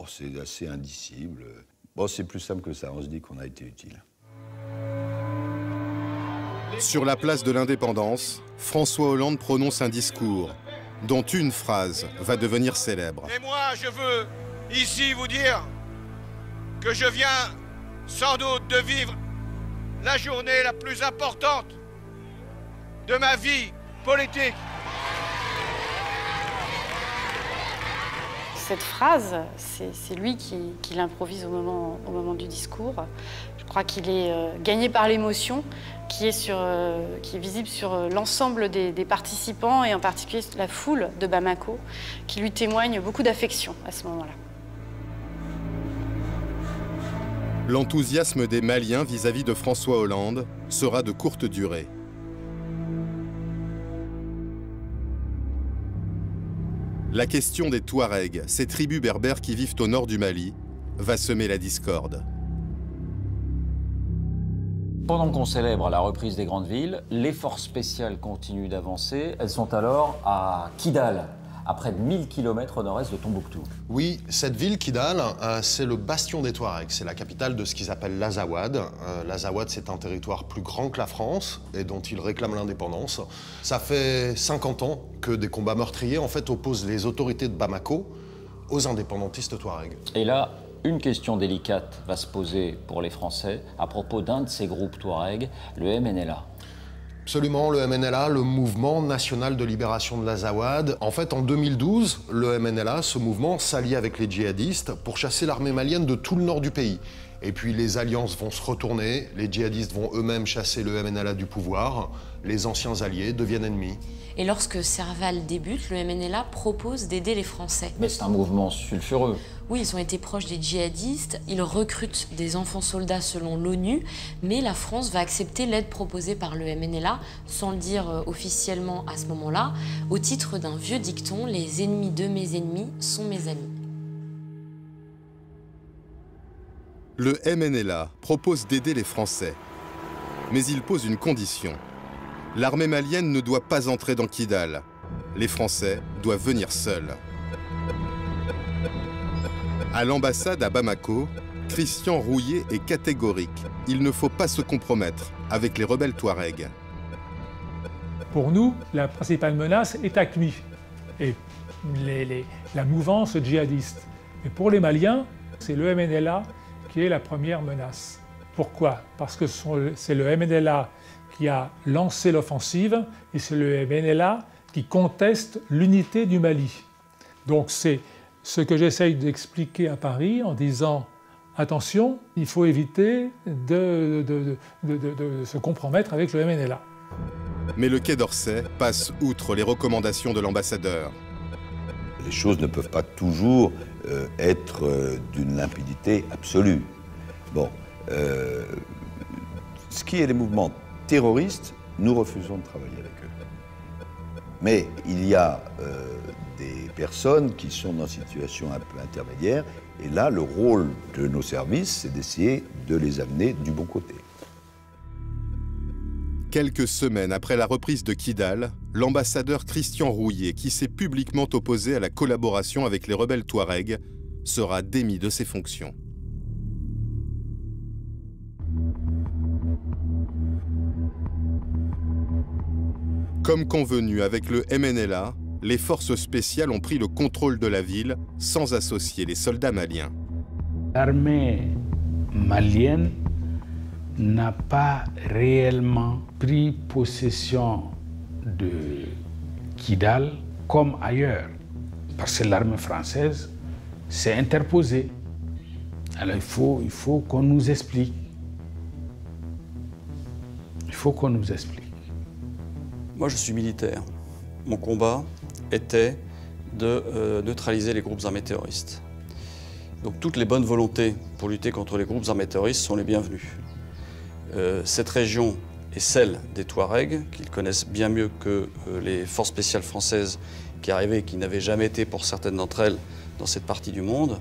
c'est assez indicible. Bon, c'est plus simple que ça, on se dit qu'on a été utile. Sur la place de l'Indépendance, François Hollande prononce un discours dont une phrase va devenir célèbre. Et moi, je veux ici vous dire que je viens sans doute de vivre la journée la plus importante de ma vie politique. Cette phrase, c'est lui qui l'improvise au moment du discours. Je crois qu'il est gagné par l'émotion qui est visible sur l'ensemble des participants et en particulier la foule de Bamako qui lui témoigne beaucoup d'affection à ce moment-là. L'enthousiasme des Maliens vis-à-vis de François Hollande sera de courte durée. La question des Touaregs, ces tribus berbères qui vivent au nord du Mali, va semer la discorde. Pendant qu'on célèbre la reprise des grandes villes, les forces spéciales continuent d'avancer. Elles sont alors à Kidal, à près de 1000 km au nord-est de Tombouctou. Oui, cette ville, Kidal, c'est le bastion des Touaregs. C'est la capitale de ce qu'ils appellent l'Azawad. L'Azawad, c'est un territoire plus grand que la France et dont ils réclament l'indépendance. Ça fait 50 ans que des combats meurtriers, en fait, opposent les autorités de Bamako aux indépendantistes Touaregs. Et là, une question délicate va se poser pour les Français à propos d'un de ces groupes Touaregs, le MNLA. Absolument, le MNLA, le Mouvement National de Libération de l'Azawad. En fait, en 2012, le MNLA, ce mouvement, s'allie avec les djihadistes pour chasser l'armée malienne de tout le nord du pays. Et puis les alliances vont se retourner, les djihadistes vont eux-mêmes chasser le MNLA du pouvoir, les anciens alliés deviennent ennemis. Et lorsque Serval débute, le MNLA propose d'aider les Français. Mais c'est un mouvement sulfureux. Oui, ils ont été proches des djihadistes, ils recrutent des enfants soldats selon l'ONU, mais la France va accepter l'aide proposée par le MNLA, sans le dire officiellement à ce moment-là, au titre d'un vieux dicton, les ennemis de mes ennemis sont mes amis. Le MNLA propose d'aider les Français, mais il pose une condition. L'armée malienne ne doit pas entrer dans Kidal. Les Français doivent venir seuls. À l'ambassade à Bamako, Christian Rouillet est catégorique. Il ne faut pas se compromettre avec les rebelles Touaregs. Pour nous, la principale menace est AQMI et la mouvance djihadiste. Et pour les Maliens, c'est le MNLA qui est la première menace. Pourquoi? Parce que c'est le MNLA qui a lancé l'offensive et c'est le MNLA qui conteste l'unité du Mali. Donc c'est ce que j'essaye d'expliquer à Paris en disant « Attention, il faut éviter de se compromettre avec le MNLA ». Mais le Quai d'Orsay passe outre les recommandations de l'ambassadeur. Les choses ne peuvent pas toujours être d'une limpidité absolue. Bon, ce qui est les mouvements terroristes, nous refusons de travailler avec eux. Mais il y a des personnes qui sont dans une situation un peu intermédiaire, et là, le rôle de nos services, c'est d'essayer de les amener du bon côté. Quelques semaines après la reprise de Kidal, l'ambassadeur Christian Rouillet, qui s'est publiquement opposé à la collaboration avec les rebelles Touaregs, sera démis de ses fonctions. Comme convenu avec le MNLA, les forces spéciales ont pris le contrôle de la ville sans associer les soldats maliens. L'armée malienne n'a pas réellement pris possession de Kidal comme ailleurs, parce que l'armée française s'est interposée. Alors il faut qu'on nous explique. Il faut qu'on nous explique. Moi, je suis militaire. Mon combat était de neutraliser les groupes armés terroristes. Donc toutes les bonnes volontés pour lutter contre les groupes armés terroristes sont les bienvenues. Cette région est celle des Touaregs, qu'ils connaissent bien mieux que les forces spéciales françaises qui arrivaient et qui n'avaient jamais été, pour certaines d'entre elles, dans cette partie du monde.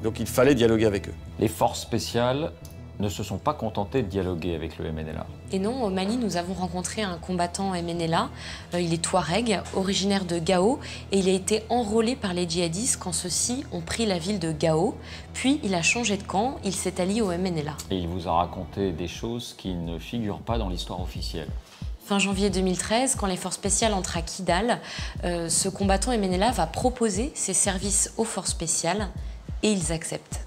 Donc il fallait dialoguer avec eux. Les forces spéciales ne se sont pas contentés de dialoguer avec le MNLA. Et non, au Mali, nous avons rencontré un combattant MNLA. Il est Touareg, originaire de Gao, et il a été enrôlé par les djihadistes quand ceux-ci ont pris la ville de Gao. Puis il a changé de camp, il s'est allié au MNLA. Et il vous a raconté des choses qui ne figurent pas dans l'histoire officielle. Fin janvier 2013, quand les forces spéciales entrent à Kidal, ce combattant MNLA va proposer ses services aux forces spéciales et ils acceptent.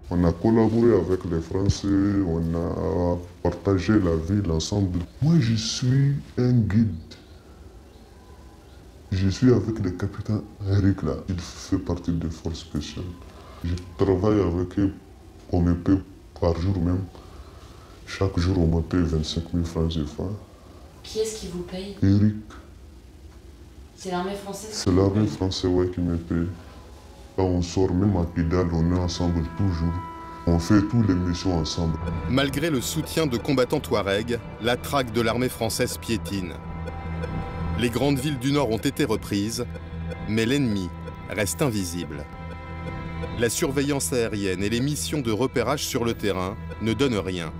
On a collaboré avec les Français, on a partagé la ville ensemble. Moi, je suis un guide. Je suis avec le capitaine Eric là. Il fait partie des forces spéciales. Je travaille avec eux, on me paie par jour même. Chaque jour, on me paie 25 000 francs CFA. Qui est-ce qui vous paye? Eric. C'est l'armée française? C'est l'armée française, ouais, qui me paye. Quand on sort, même à Kidal, on est ensemble toujours. On fait toutes les missions ensemble. Malgré le soutien de combattants touaregs, la traque de l'armée française piétine. Les grandes villes du Nord ont été reprises, mais l'ennemi reste invisible. La surveillance aérienne et les missions de repérage sur le terrain ne donnent rien.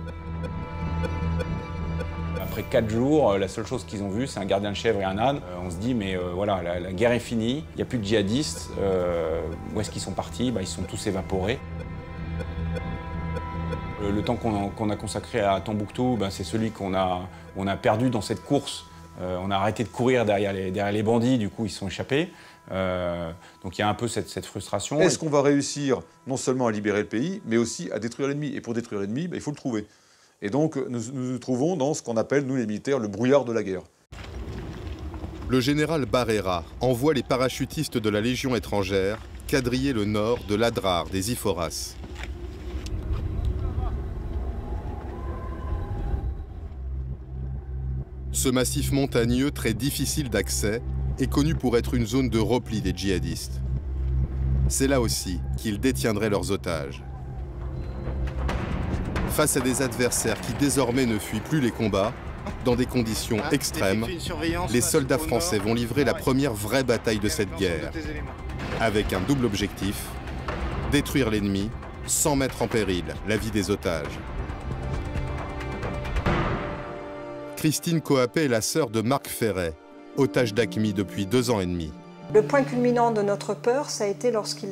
Après 4 jours, la seule chose qu'ils ont vue, c'est un gardien de chèvre et un âne. On se dit, mais voilà, la guerre est finie, il n'y a plus de djihadistes. Où est-ce qu'ils sont partis? Ils sont tous évaporés. Le temps qu'on a consacré à Tombouctou, c'est celui qu'on a perdu dans cette course. On a arrêté de courir derrière les bandits, du coup ils sont échappés. Donc il y a un peu cette frustration. Est-ce qu'on va réussir non seulement à libérer le pays, mais aussi à détruire l'ennemi? Et pour détruire l'ennemi, il faut le trouver. Et donc nous nous trouvons dans ce qu'on appelle, nous les militaires, le brouillard de la guerre. Le général Barrera envoie les parachutistes de la Légion étrangère quadriller le nord de l'Adrar des Iforas. Ce massif montagneux très difficile d'accès est connu pour être une zone de repli des djihadistes. C'est là aussi qu'ils détiendraient leurs otages. Face à des adversaires qui désormais ne fuient plus les combats, dans des conditions extrêmes, les soldats français vont livrer la première vraie bataille de cette guerre, avec un double objectif, détruire l'ennemi sans mettre en péril la vie des otages. Christine Coapé est la sœur de Marc Ferret, otage d'AQMI depuis 2 ans et demi. Le point culminant de notre peur, ça a été lorsque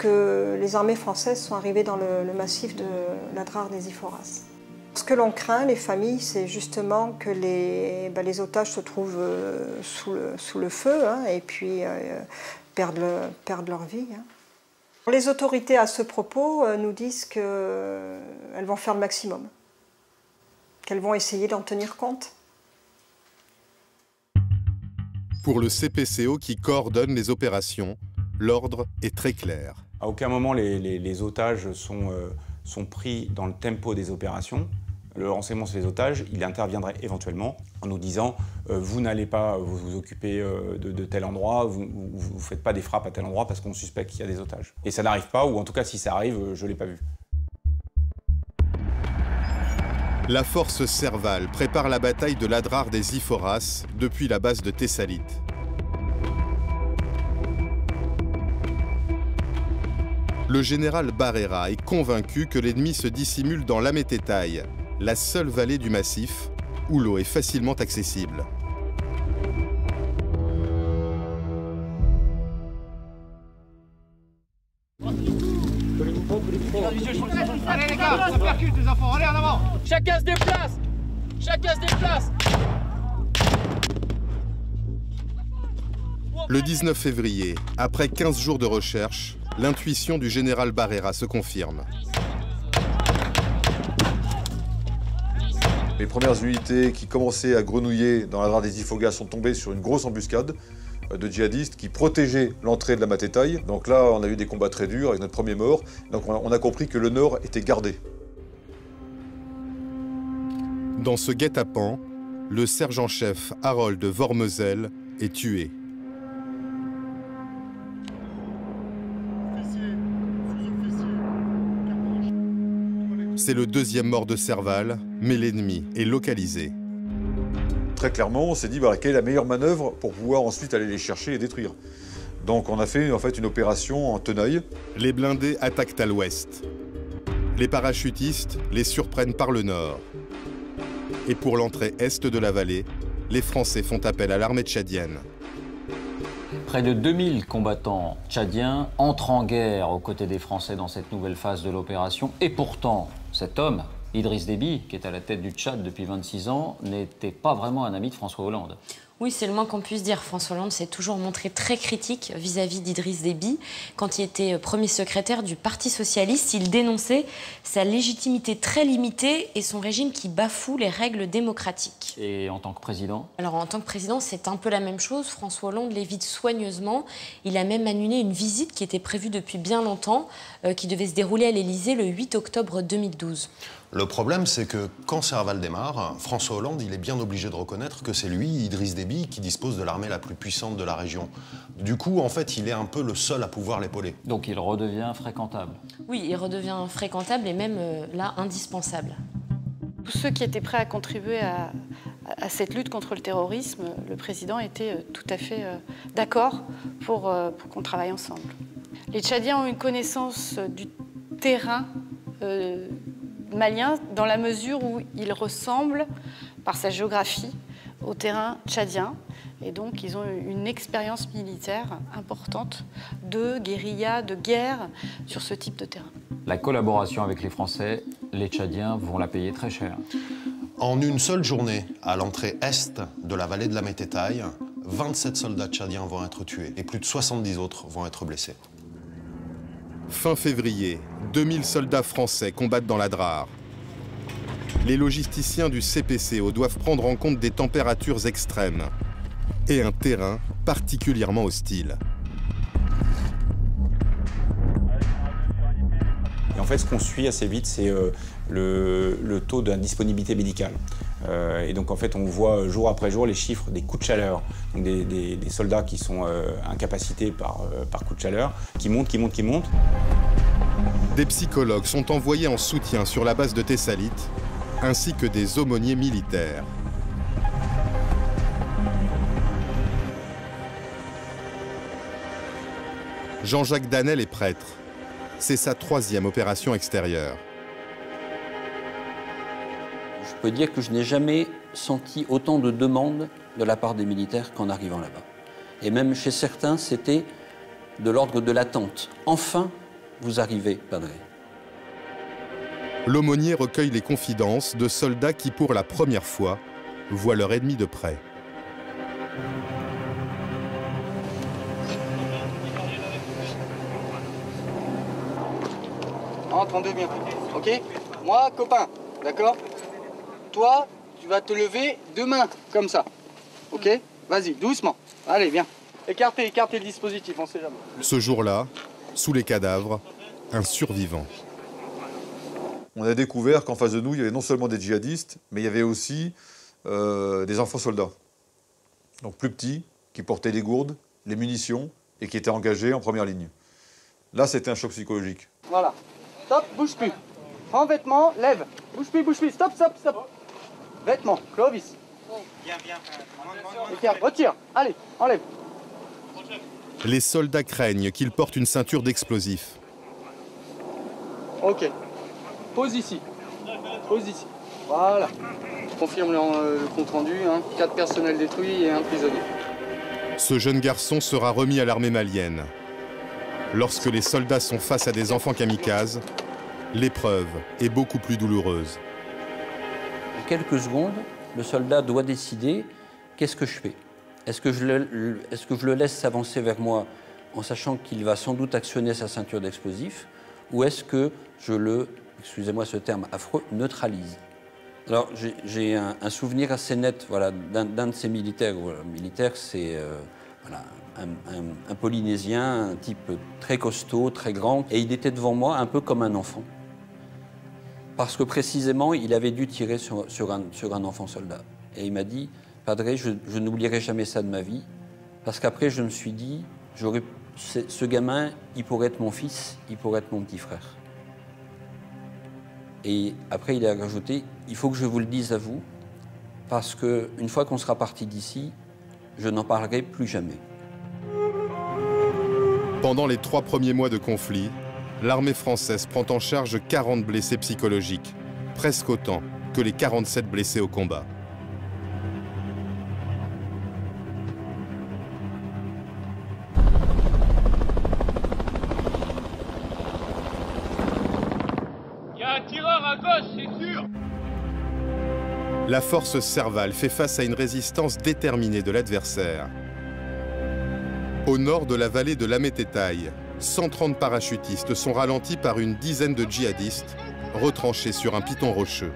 les armées françaises sont arrivées dans le massif de l'Adrar des Iforas. Ce que l'on craint, les familles, c'est justement que les otages se trouvent sous le feu et puis perdent leur vie. Les autorités, à ce propos, nous disent qu'elles vont faire le maximum, qu'elles vont essayer d'en tenir compte. Pour le CPCO qui coordonne les opérations, l'ordre est très clair. À aucun moment les otages sont pris dans le tempo des opérations. Le renseignement sur les otages, il interviendrait éventuellement en nous disant vous n'allez pas vous occuper de tel endroit, vous ne faites pas des frappes à tel endroit parce qu'on suspecte qu'il y a des otages. Et ça n'arrive pas, ou en tout cas si ça arrive, je ne l'ai pas vu. La force Serval prépare la bataille de l'Adrar des Iforas depuis la base de Thessalite. Le général Barrera est convaincu que l'ennemi se dissimule dans l'Amététaï, la seule vallée du massif où l'eau est facilement accessible. Allez les gars, ça percute les enfants, allez en avant. Chacun se déplace. Chacun se déplace. Le 19 février, après 15 jours de recherche, l'intuition du général Barrera se confirme. Les premières unités qui commençaient à grenouiller dans l'Adrar des Ifogas sont tombées sur une grosse embuscade de djihadistes qui protégeaient l'entrée de la Matétaï. Donc là, on a eu des combats très durs avec notre premier mort. Donc on a compris que le nord était gardé. Dans ce guet-apens, le sergent-chef Harold Vormesel est tué. C'est le 2e mort de Serval, mais l'ennemi est localisé. Très clairement, on s'est dit quelle est la meilleure manœuvre pour pouvoir ensuite aller les chercher et détruire. Donc on a fait en fait une opération en tenaille. Les blindés attaquent à l'ouest. Les parachutistes les surprennent par le nord. Et pour l'entrée est de la vallée, les Français font appel à l'armée tchadienne. Près de 2000 combattants tchadiens entrent en guerre aux côtés des Français dans cette nouvelle phase de l'opération. Et pourtant, cet homme, Idriss Déby, qui est à la tête du Tchad depuis 26 ans, n'était pas vraiment un ami de François Hollande. Oui, c'est le moins qu'on puisse dire. François Hollande s'est toujours montré très critique vis-à-vis d'Idriss Déby. Quand il était premier secrétaire du Parti socialiste, il dénonçait sa légitimité très limitée et son régime qui bafoue les règles démocratiques. Et en tant que président? Alors en tant que président, c'est un peu la même chose. François Hollande l'évite soigneusement. Il a même annulé une visite qui était prévue depuis bien longtemps, qui devait se dérouler à l'Élysée le 8 octobre 2012. Le problème, c'est que quand Serval démarre, François Hollande, il est bien obligé de reconnaître que c'est lui, Idriss Déby, qui dispose de l'armée la plus puissante de la région. Du coup, en fait, il est un peu le seul à pouvoir l'épauler. Donc il redevient fréquentable. Oui, il redevient fréquentable et même, là, indispensable. Tous ceux qui étaient prêts à contribuer à cette lutte contre le terrorisme, le président était tout à fait d'accord pour qu'on travaille ensemble. Les Tchadiens ont une connaissance du terrain malien dans la mesure où il ressemble, par sa géographie, au terrain tchadien. Et donc, ils ont une expérience militaire importante de guérilla, de guerre sur ce type de terrain. La collaboration avec les Français, les Tchadiens vont la payer très cher. En une seule journée, à l'entrée est de la vallée de la Mététaille, 27 soldats tchadiens vont être tués et plus de 70 autres vont être blessés. Fin février, 2000 soldats français combattent dans la Drare. Les logisticiens du CPCO doivent prendre en compte des températures extrêmes et un terrain particulièrement hostile. Et en fait, ce qu'on suit assez vite, c'est le taux d'indisponibilité médicale. Et donc, en fait, on voit jour après jour les chiffres des coups de chaleur. Donc, des soldats qui sont incapacités par coup de chaleur, qui montent. Des psychologues sont envoyés en soutien sur la base de Thessalite, ainsi que des aumôniers militaires. Jean-Jacques Danel est prêtre. C'est sa 3e opération extérieure. Je peux dire que je n'ai jamais senti autant de demandes de la part des militaires qu'en arrivant là-bas. Et même chez certains, c'était de l'ordre de l'attente. Enfin, vous arrivez, Padre. L'aumônier recueille les confidences de soldats qui, pour la première fois, voient leur ennemi de près. Entendez bien, ok? Moi, copain, d'accord? Toi, tu vas te lever 2 mains, comme ça, ok? Vas-y, doucement. Allez, viens. Écartez le dispositif, on sait jamais. Ce jour-là, sous les cadavres, un survivant. On a découvert qu'en face de nous, il y avait non seulement des djihadistes, mais il y avait aussi des enfants soldats. Donc plus petits, qui portaient les gourdes, les munitions, et qui étaient engagés en première ligne. Là, c'était un choc psychologique. Voilà. Stop, bouge plus. Prends vêtements, lève. Bouge plus. Stop. Vêtements, Clovis. Viens. Écarte, retire. Allez, enlève. Les soldats craignent qu'il porte une ceinture d'explosifs. Ok. Pose ici. Voilà. Confirme le compte rendu. 4 personnels détruits et 1 prisonnier. Ce jeune garçon sera remis à l'armée malienne. Lorsque les soldats sont face à des enfants kamikazes, l'épreuve est beaucoup plus douloureuse. En quelques secondes, le soldat doit décider qu'est-ce que je fais. Est-ce que je le laisse s'avancer vers moi en sachant qu'il va sans doute actionner sa ceinture d'explosifs, ou est-ce que je le, excusez-moi ce terme affreux, neutralise? Alors j'ai un souvenir assez net voilà, d'un de ces militaires. Voilà, militaire, c'est voilà, un Polynésien, un type très costaud, très grand, et il était devant moi un peu comme un enfant. Parce que précisément, il avait dû tirer sur un enfant soldat. Et il m'a dit, Padre, je n'oublierai jamais ça de ma vie, parce qu'après, je me suis dit, ce gamin, il pourrait être mon fils, il pourrait être mon petit frère. Et après, il a rajouté, il faut que je vous le dise à vous, parce qu'une fois qu'on sera parti d'ici, je n'en parlerai plus jamais. Pendant les 3 premiers mois de conflit, l'armée française prend en charge 40 blessés psychologiques, presque autant que les 47 blessés au combat. Il y a un tireur à gauche, c'est sûr. La force Serval fait face à une résistance déterminée de l'adversaire. Au nord de la vallée de l'Amététaï, 130 parachutistes sont ralentis par une dizaine de djihadistes retranchés sur un piton rocheux.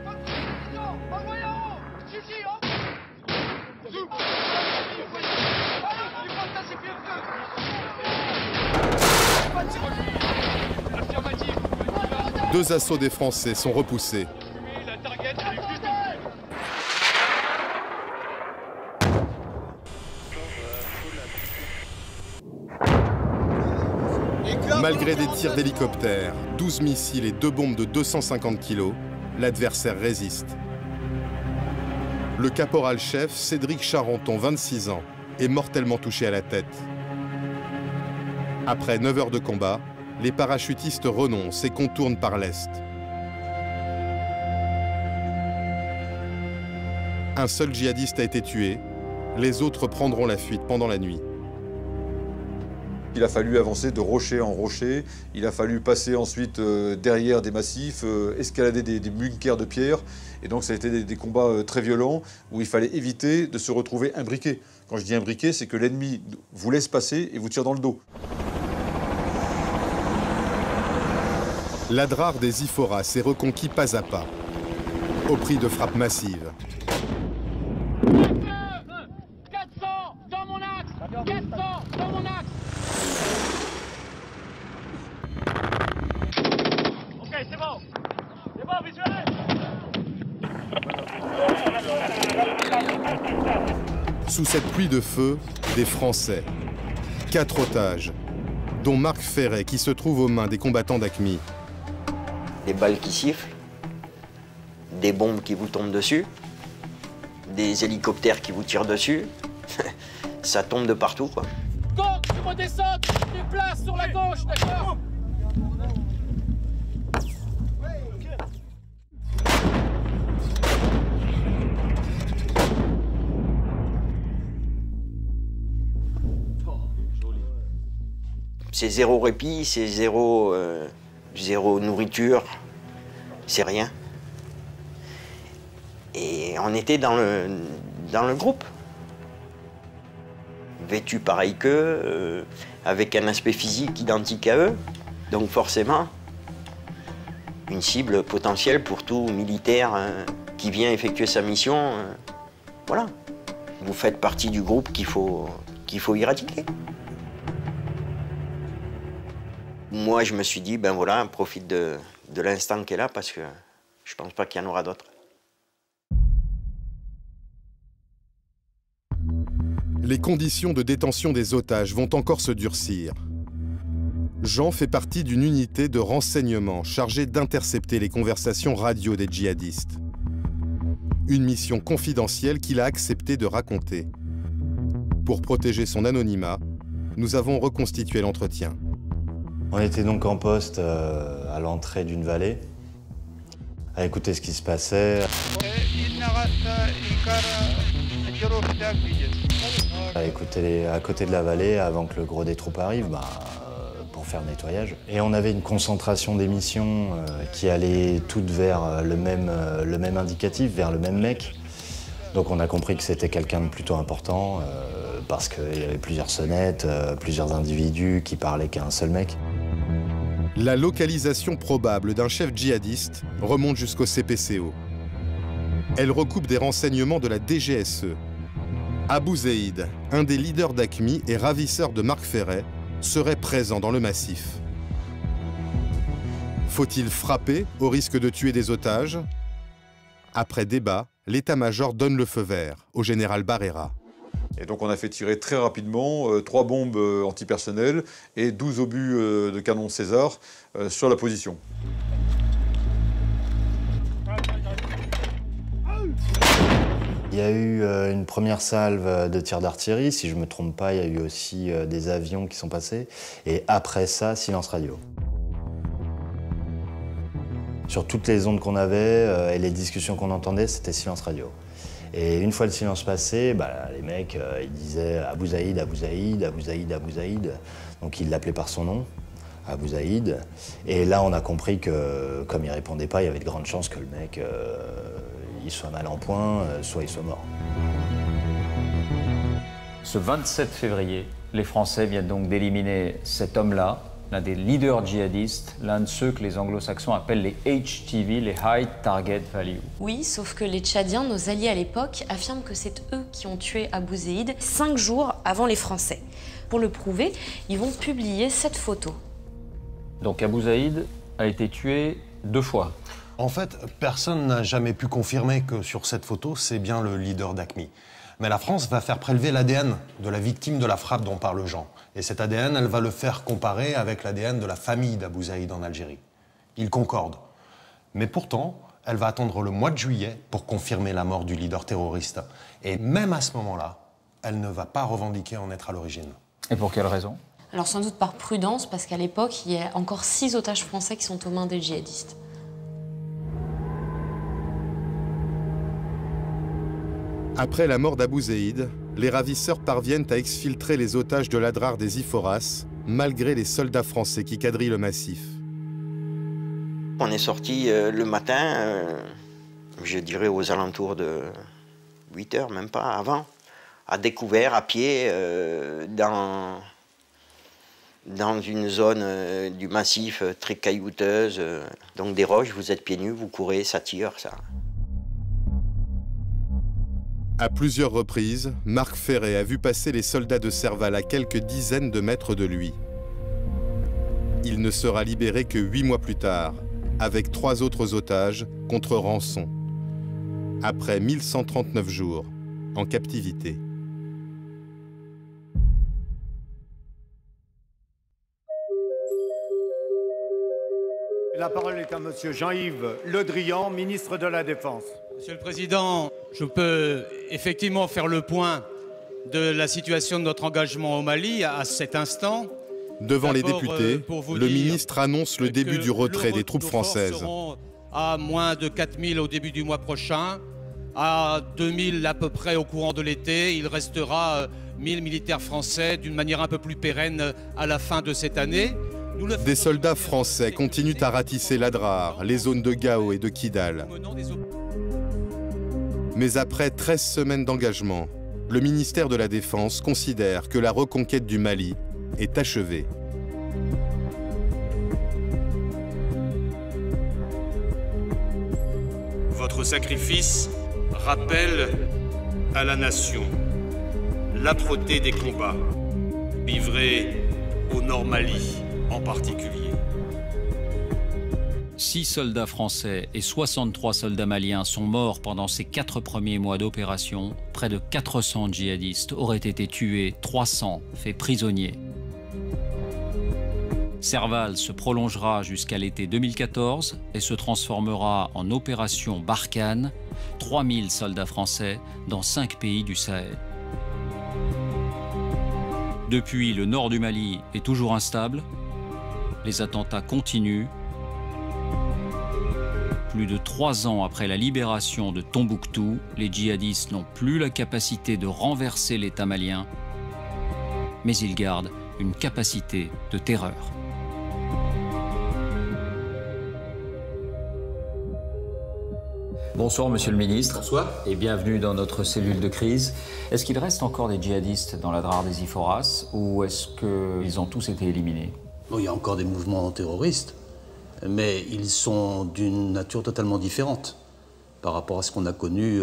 Deux assauts des Français sont repoussés. Malgré des tirs d'hélicoptères, 12 missiles et 2 bombes de 250 kg, l'adversaire résiste. Le caporal-chef Cédric Charenton, 26 ans, est mortellement touché à la tête. Après 9 heures de combat, les parachutistes renoncent et contournent par l'est. Un seul djihadiste a été tué, les autres prendront la fuite pendant la nuit. Il a fallu avancer de rocher en rocher, il a fallu passer ensuite derrière des massifs, escalader des bunkers de pierre. Et donc ça a été des combats très violents où il fallait éviter de se retrouver imbriqué. Quand je dis imbriqué, c'est que l'ennemi vous laisse passer et vous tire dans le dos. L'Adrar des Iphoras est reconquis pas à pas, au prix de frappes massives. 400 dans mon axe, 400 dans mon axe. Ok, c'est bon, visuel. Sous cette pluie de feu, des Français. 4 otages, dont Marc Ferret qui se trouve aux mains des combattants d'AQMI. Des balles qui sifflent, des bombes qui vous tombent dessus, des hélicoptères qui vous tirent dessus. Ça tombe de partout, quoi. Donc, tu redescends, tu te déplaces sur la gauche, d'accord? C'est zéro répit, c'est zéro nourriture, c'est rien. Et on était dans le groupe. Vêtus pareil qu'eux, avec un aspect physique identique à eux. Donc forcément, une cible potentielle pour tout militaire qui vient effectuer sa mission. Voilà. Vous faites partie du groupe qu'il faut éradiquer. Moi, je me suis dit, ben voilà, profite de l'instant qui est là parce que je pense pas qu'il y en aura d'autres. Les conditions de détention des otages vont encore se durcir. Jean fait partie d'une unité de renseignement chargée d'intercepter les conversations radio des djihadistes. Une mission confidentielle qu'il a accepté de raconter. Pour protéger son anonymat, nous avons reconstitué l'entretien. On était donc en poste à l'entrée d'une vallée, à écouter ce qui se passait. À écouter à côté de la vallée avant que le gros des troupes arrive pour faire le nettoyage. Et on avait une concentration d'émissions qui allait toutes vers le même indicatif, vers le même mec. Donc on a compris que c'était quelqu'un de plutôt important parce qu'il y avait plusieurs sonnettes, plusieurs individus qui parlaient qu'à un seul mec. La localisation probable d'un chef djihadiste remonte jusqu'au CPCO. Elle recoupe des renseignements de la DGSE. Abou Zeid, un des leaders d'AQMI et ravisseur de Marc Ferret, serait présent dans le massif. Faut-il frapper au risque de tuer des otages? Après débat, l'état-major donne le feu vert au général Barrera. Et donc on a fait tirer très rapidement 3 bombes antipersonnelles et 12 obus de canon César sur la position. Il y a eu une première salve de tirs d'artillerie, si je ne me trompe pas, il y a eu aussi des avions qui sont passés. Et après ça, silence radio. Sur toutes les ondes qu'on avait et les discussions qu'on entendait, c'était silence radio. Et une fois le silence passé, les mecs, ils disaient Abou Zaïd, Abou Zaïd, Abou Zaïd, Abou Zaïd. Donc ils l'appelaient par son nom, Abou Zaïd. Et là, on a compris que, comme il répondait pas, il y avait de grandes chances que le mec, il soit mal en point, soit il soit mort. Ce 27 février, les Français viennent donc d'éliminer cet homme-là, l'un des leaders djihadistes, l'un de ceux que les anglo-saxons appellent les HTV, les High Target Value. Oui, sauf que les Tchadiens, nos alliés à l'époque, affirment que c'est eux qui ont tué Abou Zaïd 5 jours avant les Français. Pour le prouver, ils vont publier cette photo. Donc Abou Zaïd a été tué 2 fois. En fait, personne n'a jamais pu confirmer que sur cette photo, c'est bien le leader d'AQMI. Mais la France va faire prélever l'ADN de la victime de la frappe dont parle Jean. Et cet ADN, elle va le faire comparer avec l'ADN de la famille d'Abou Zaïd en Algérie. Ils concordent. Mais pourtant, elle va attendre le mois de juillet pour confirmer la mort du leader terroriste. Et même à ce moment-là, elle ne va pas revendiquer en être à l'origine. Et pour quelle raison? Alors sans doute par prudence, parce qu'à l'époque, il y a encore 6 otages français qui sont aux mains des djihadistes. Après la mort d'Abou Zaïd, les ravisseurs parviennent à exfiltrer les otages de l'Adrar des Iforas, malgré les soldats français qui quadrillent le massif. On est sorti le matin, je dirais aux alentours de 8 heures, même pas avant, à découvert, à pied, dans une zone du massif très caillouteuse. Donc des roches, vous êtes pieds nus, vous courez, ça tire, ça. À plusieurs reprises, Marc Ferré a vu passer les soldats de Serval à quelques dizaines de mètres de lui. Il ne sera libéré que 8 mois plus tard, avec 3 autres otages contre rançon, après 1139 jours en captivité. La parole est à Monsieur Jean-Yves Le Drian, ministre de la Défense. Monsieur le Président, je peux effectivement faire le point de la situation de notre engagement au Mali à cet instant. Devant les députés, le ministre annonce le début du retrait des troupes françaises. À moins de 4000 au début du mois prochain, à 2000 à peu près au courant de l'été. Il restera 1000 militaires français d'une manière un peu plus pérenne à la fin de cette année. Des soldats français continuent à ratisser l'Adrar, les zones de Gao et de Kidal. Mais après 13 semaines d'engagement, le ministère de la Défense considère que la reconquête du Mali est achevée. Votre sacrifice rappelle à la nation l'âpreté des combats livrés au Nord Mali en particulier. 6 soldats français et 63 soldats maliens sont morts pendant ces 4 premiers mois d'opération. Près de 400 djihadistes auraient été tués, 300 faits prisonniers. Serval se prolongera jusqu'à l'été 2014 et se transformera en opération Barkhane, 3000 soldats français dans 5 pays du Sahel. Depuis, le nord du Mali est toujours instable. Les attentats continuent. Plus de 3 ans après la libération de Tombouctou, les djihadistes n'ont plus la capacité de renverser l'État malien, mais ils gardent une capacité de terreur. Bonsoir Monsieur le Ministre. Bonsoir. Et bienvenue dans notre cellule de crise. Est-ce qu'il reste encore des djihadistes dans l'Adrar des Iforas ou est-ce qu'ils ont tous été éliminés? Il y a encore des mouvements terroristes, mais ils sont d'une nature totalement différente par rapport à ce qu'on a connu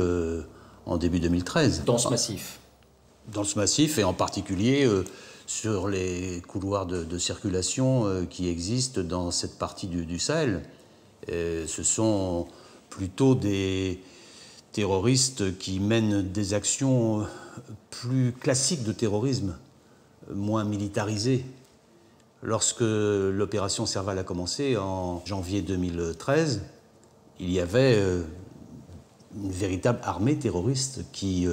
en début 2013. Dans ce massif? Dans ce massif et en particulier sur les couloirs de circulation qui existent dans cette partie du Sahel. Ce sont plutôt des terroristes qui mènent des actions plus classiques de terrorisme, moins militarisées. Lorsque l'opération Serval a commencé en janvier 2013, il y avait une véritable armée terroriste qui,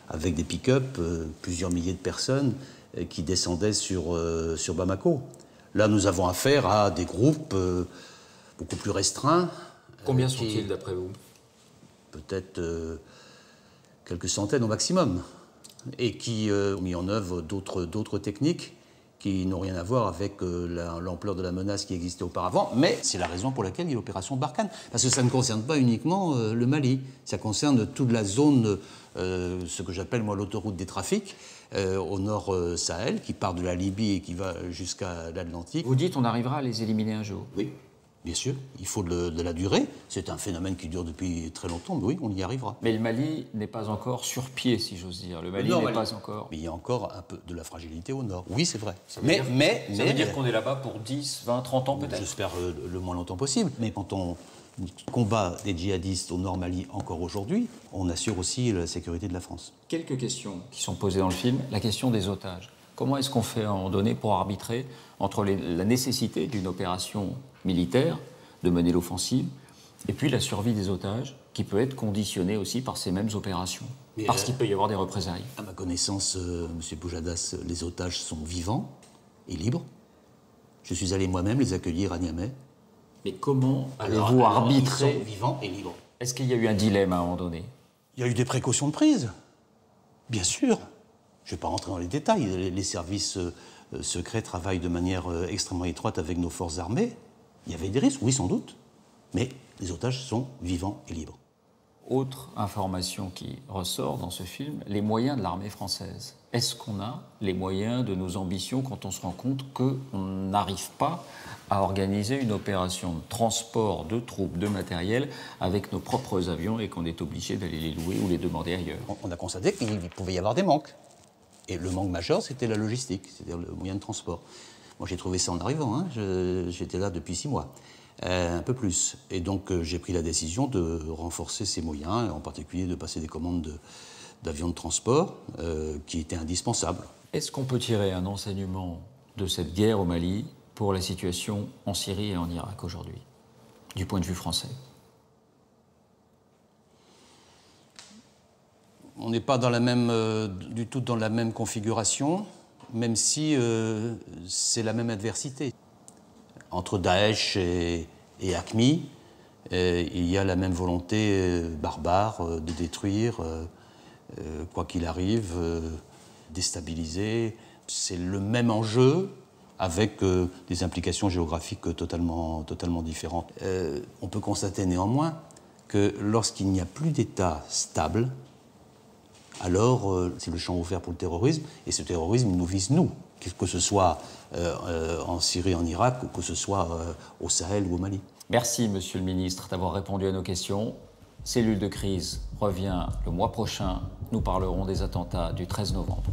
avec des pick-up, plusieurs milliers de personnes qui descendaient sur Bamako. Là, nous avons affaire à des groupes beaucoup plus restreints. Combien sont-ils d'après vous? Peut-être quelques centaines au maximum. Et qui ont mis en œuvre d'autres techniques qui n'ont rien à voir avec l'ampleur de la menace qui existait auparavant. Mais c'est la raison pour laquelle il y a l'opération Barkhane. Parce que ça ne concerne pas uniquement le Mali. Ça concerne toute la zone, ce que j'appelle moi l'autoroute des trafics, au nord Sahel, qui part de la Libye et qui va jusqu'à l'Atlantique. Vous dites on arrivera à les éliminer un jour? Oui, bien sûr. Il faut de la durée. C'est un phénomène qui dure depuis très longtemps, mais oui, on y arrivera. Mais le Mali n'est pas encore sur pied, si j'ose dire. Le Mali n'est pas encore... Mais il y a encore un peu de la fragilité au nord. Oui, c'est vrai. Ça veut dire qu'on est là-bas pour 10, 20, 30 ans peut-être? J'espère le moins longtemps possible. Mais quand on combat des djihadistes au nord Mali encore aujourd'hui, on assure aussi la sécurité de la France. Quelques questions qui sont posées dans le film. La question des otages. Comment est-ce qu'on fait à un moment donné pour arbitrer entre la nécessité d'une opération militaire, de mener l'offensive, et puis la survie des otages, qui peut être conditionnée aussi par ces mêmes opérations, parce qu'il peut y avoir des représailles? À ma connaissance, M. Boujadas, les otages sont vivants et libres. Je suis allé moi-même les accueillir à Niamey. Mais comment allez-vous arbitrer? Ils sont vivants et libres. Est-ce qu'il y a eu un dilemme à un moment donné? Il y a eu des précautions de prise, bien sûr. Je ne vais pas rentrer dans les détails. Les services secrets travaillent de manière extrêmement étroite avec nos forces armées. Il y avait des risques, oui, sans doute. Mais les otages sont vivants et libres. Autre information qui ressort dans ce film, les moyens de l'armée française. Est-ce qu'on a les moyens de nos ambitions quand on se rend compte qu'on n'arrive pas à organiser une opération de transport de troupes, de matériel, avec nos propres avions et qu'on est obligé d'aller les louer ou les demander ailleurs? On a constaté qu'il pouvait y avoir des manques. Et le manque majeur, c'était la logistique, c'est-à-dire le moyen de transport. Moi, j'ai trouvé ça en arrivant, hein. J'étais là depuis 6 mois, un peu plus. Et donc, j'ai pris la décision de renforcer ces moyens, en particulier de passer des commandes d'avions de transport, qui étaient indispensables. Est-ce qu'on peut tirer un enseignement de cette guerre au Mali pour la situation en Syrie et en Irak aujourd'hui, du point de vue français? On n'est pas du tout dans la même configuration, même si c'est la même adversité. Entre Daesh et AQMI, il y a la même volonté barbare de détruire, quoi qu'il arrive, déstabiliser. C'est le même enjeu avec des implications géographiques totalement différentes. On peut constater néanmoins que lorsqu'il n'y a plus d'État stable, alors c'est le champ ouvert pour le terrorisme, et ce terrorisme nous vise nous, que ce soit en Syrie, en Irak, ou que ce soit au Sahel ou au Mali. Merci, Monsieur le Ministre, d'avoir répondu à nos questions. Cellule de crise revient le mois prochain. Nous parlerons des attentats du 13 novembre.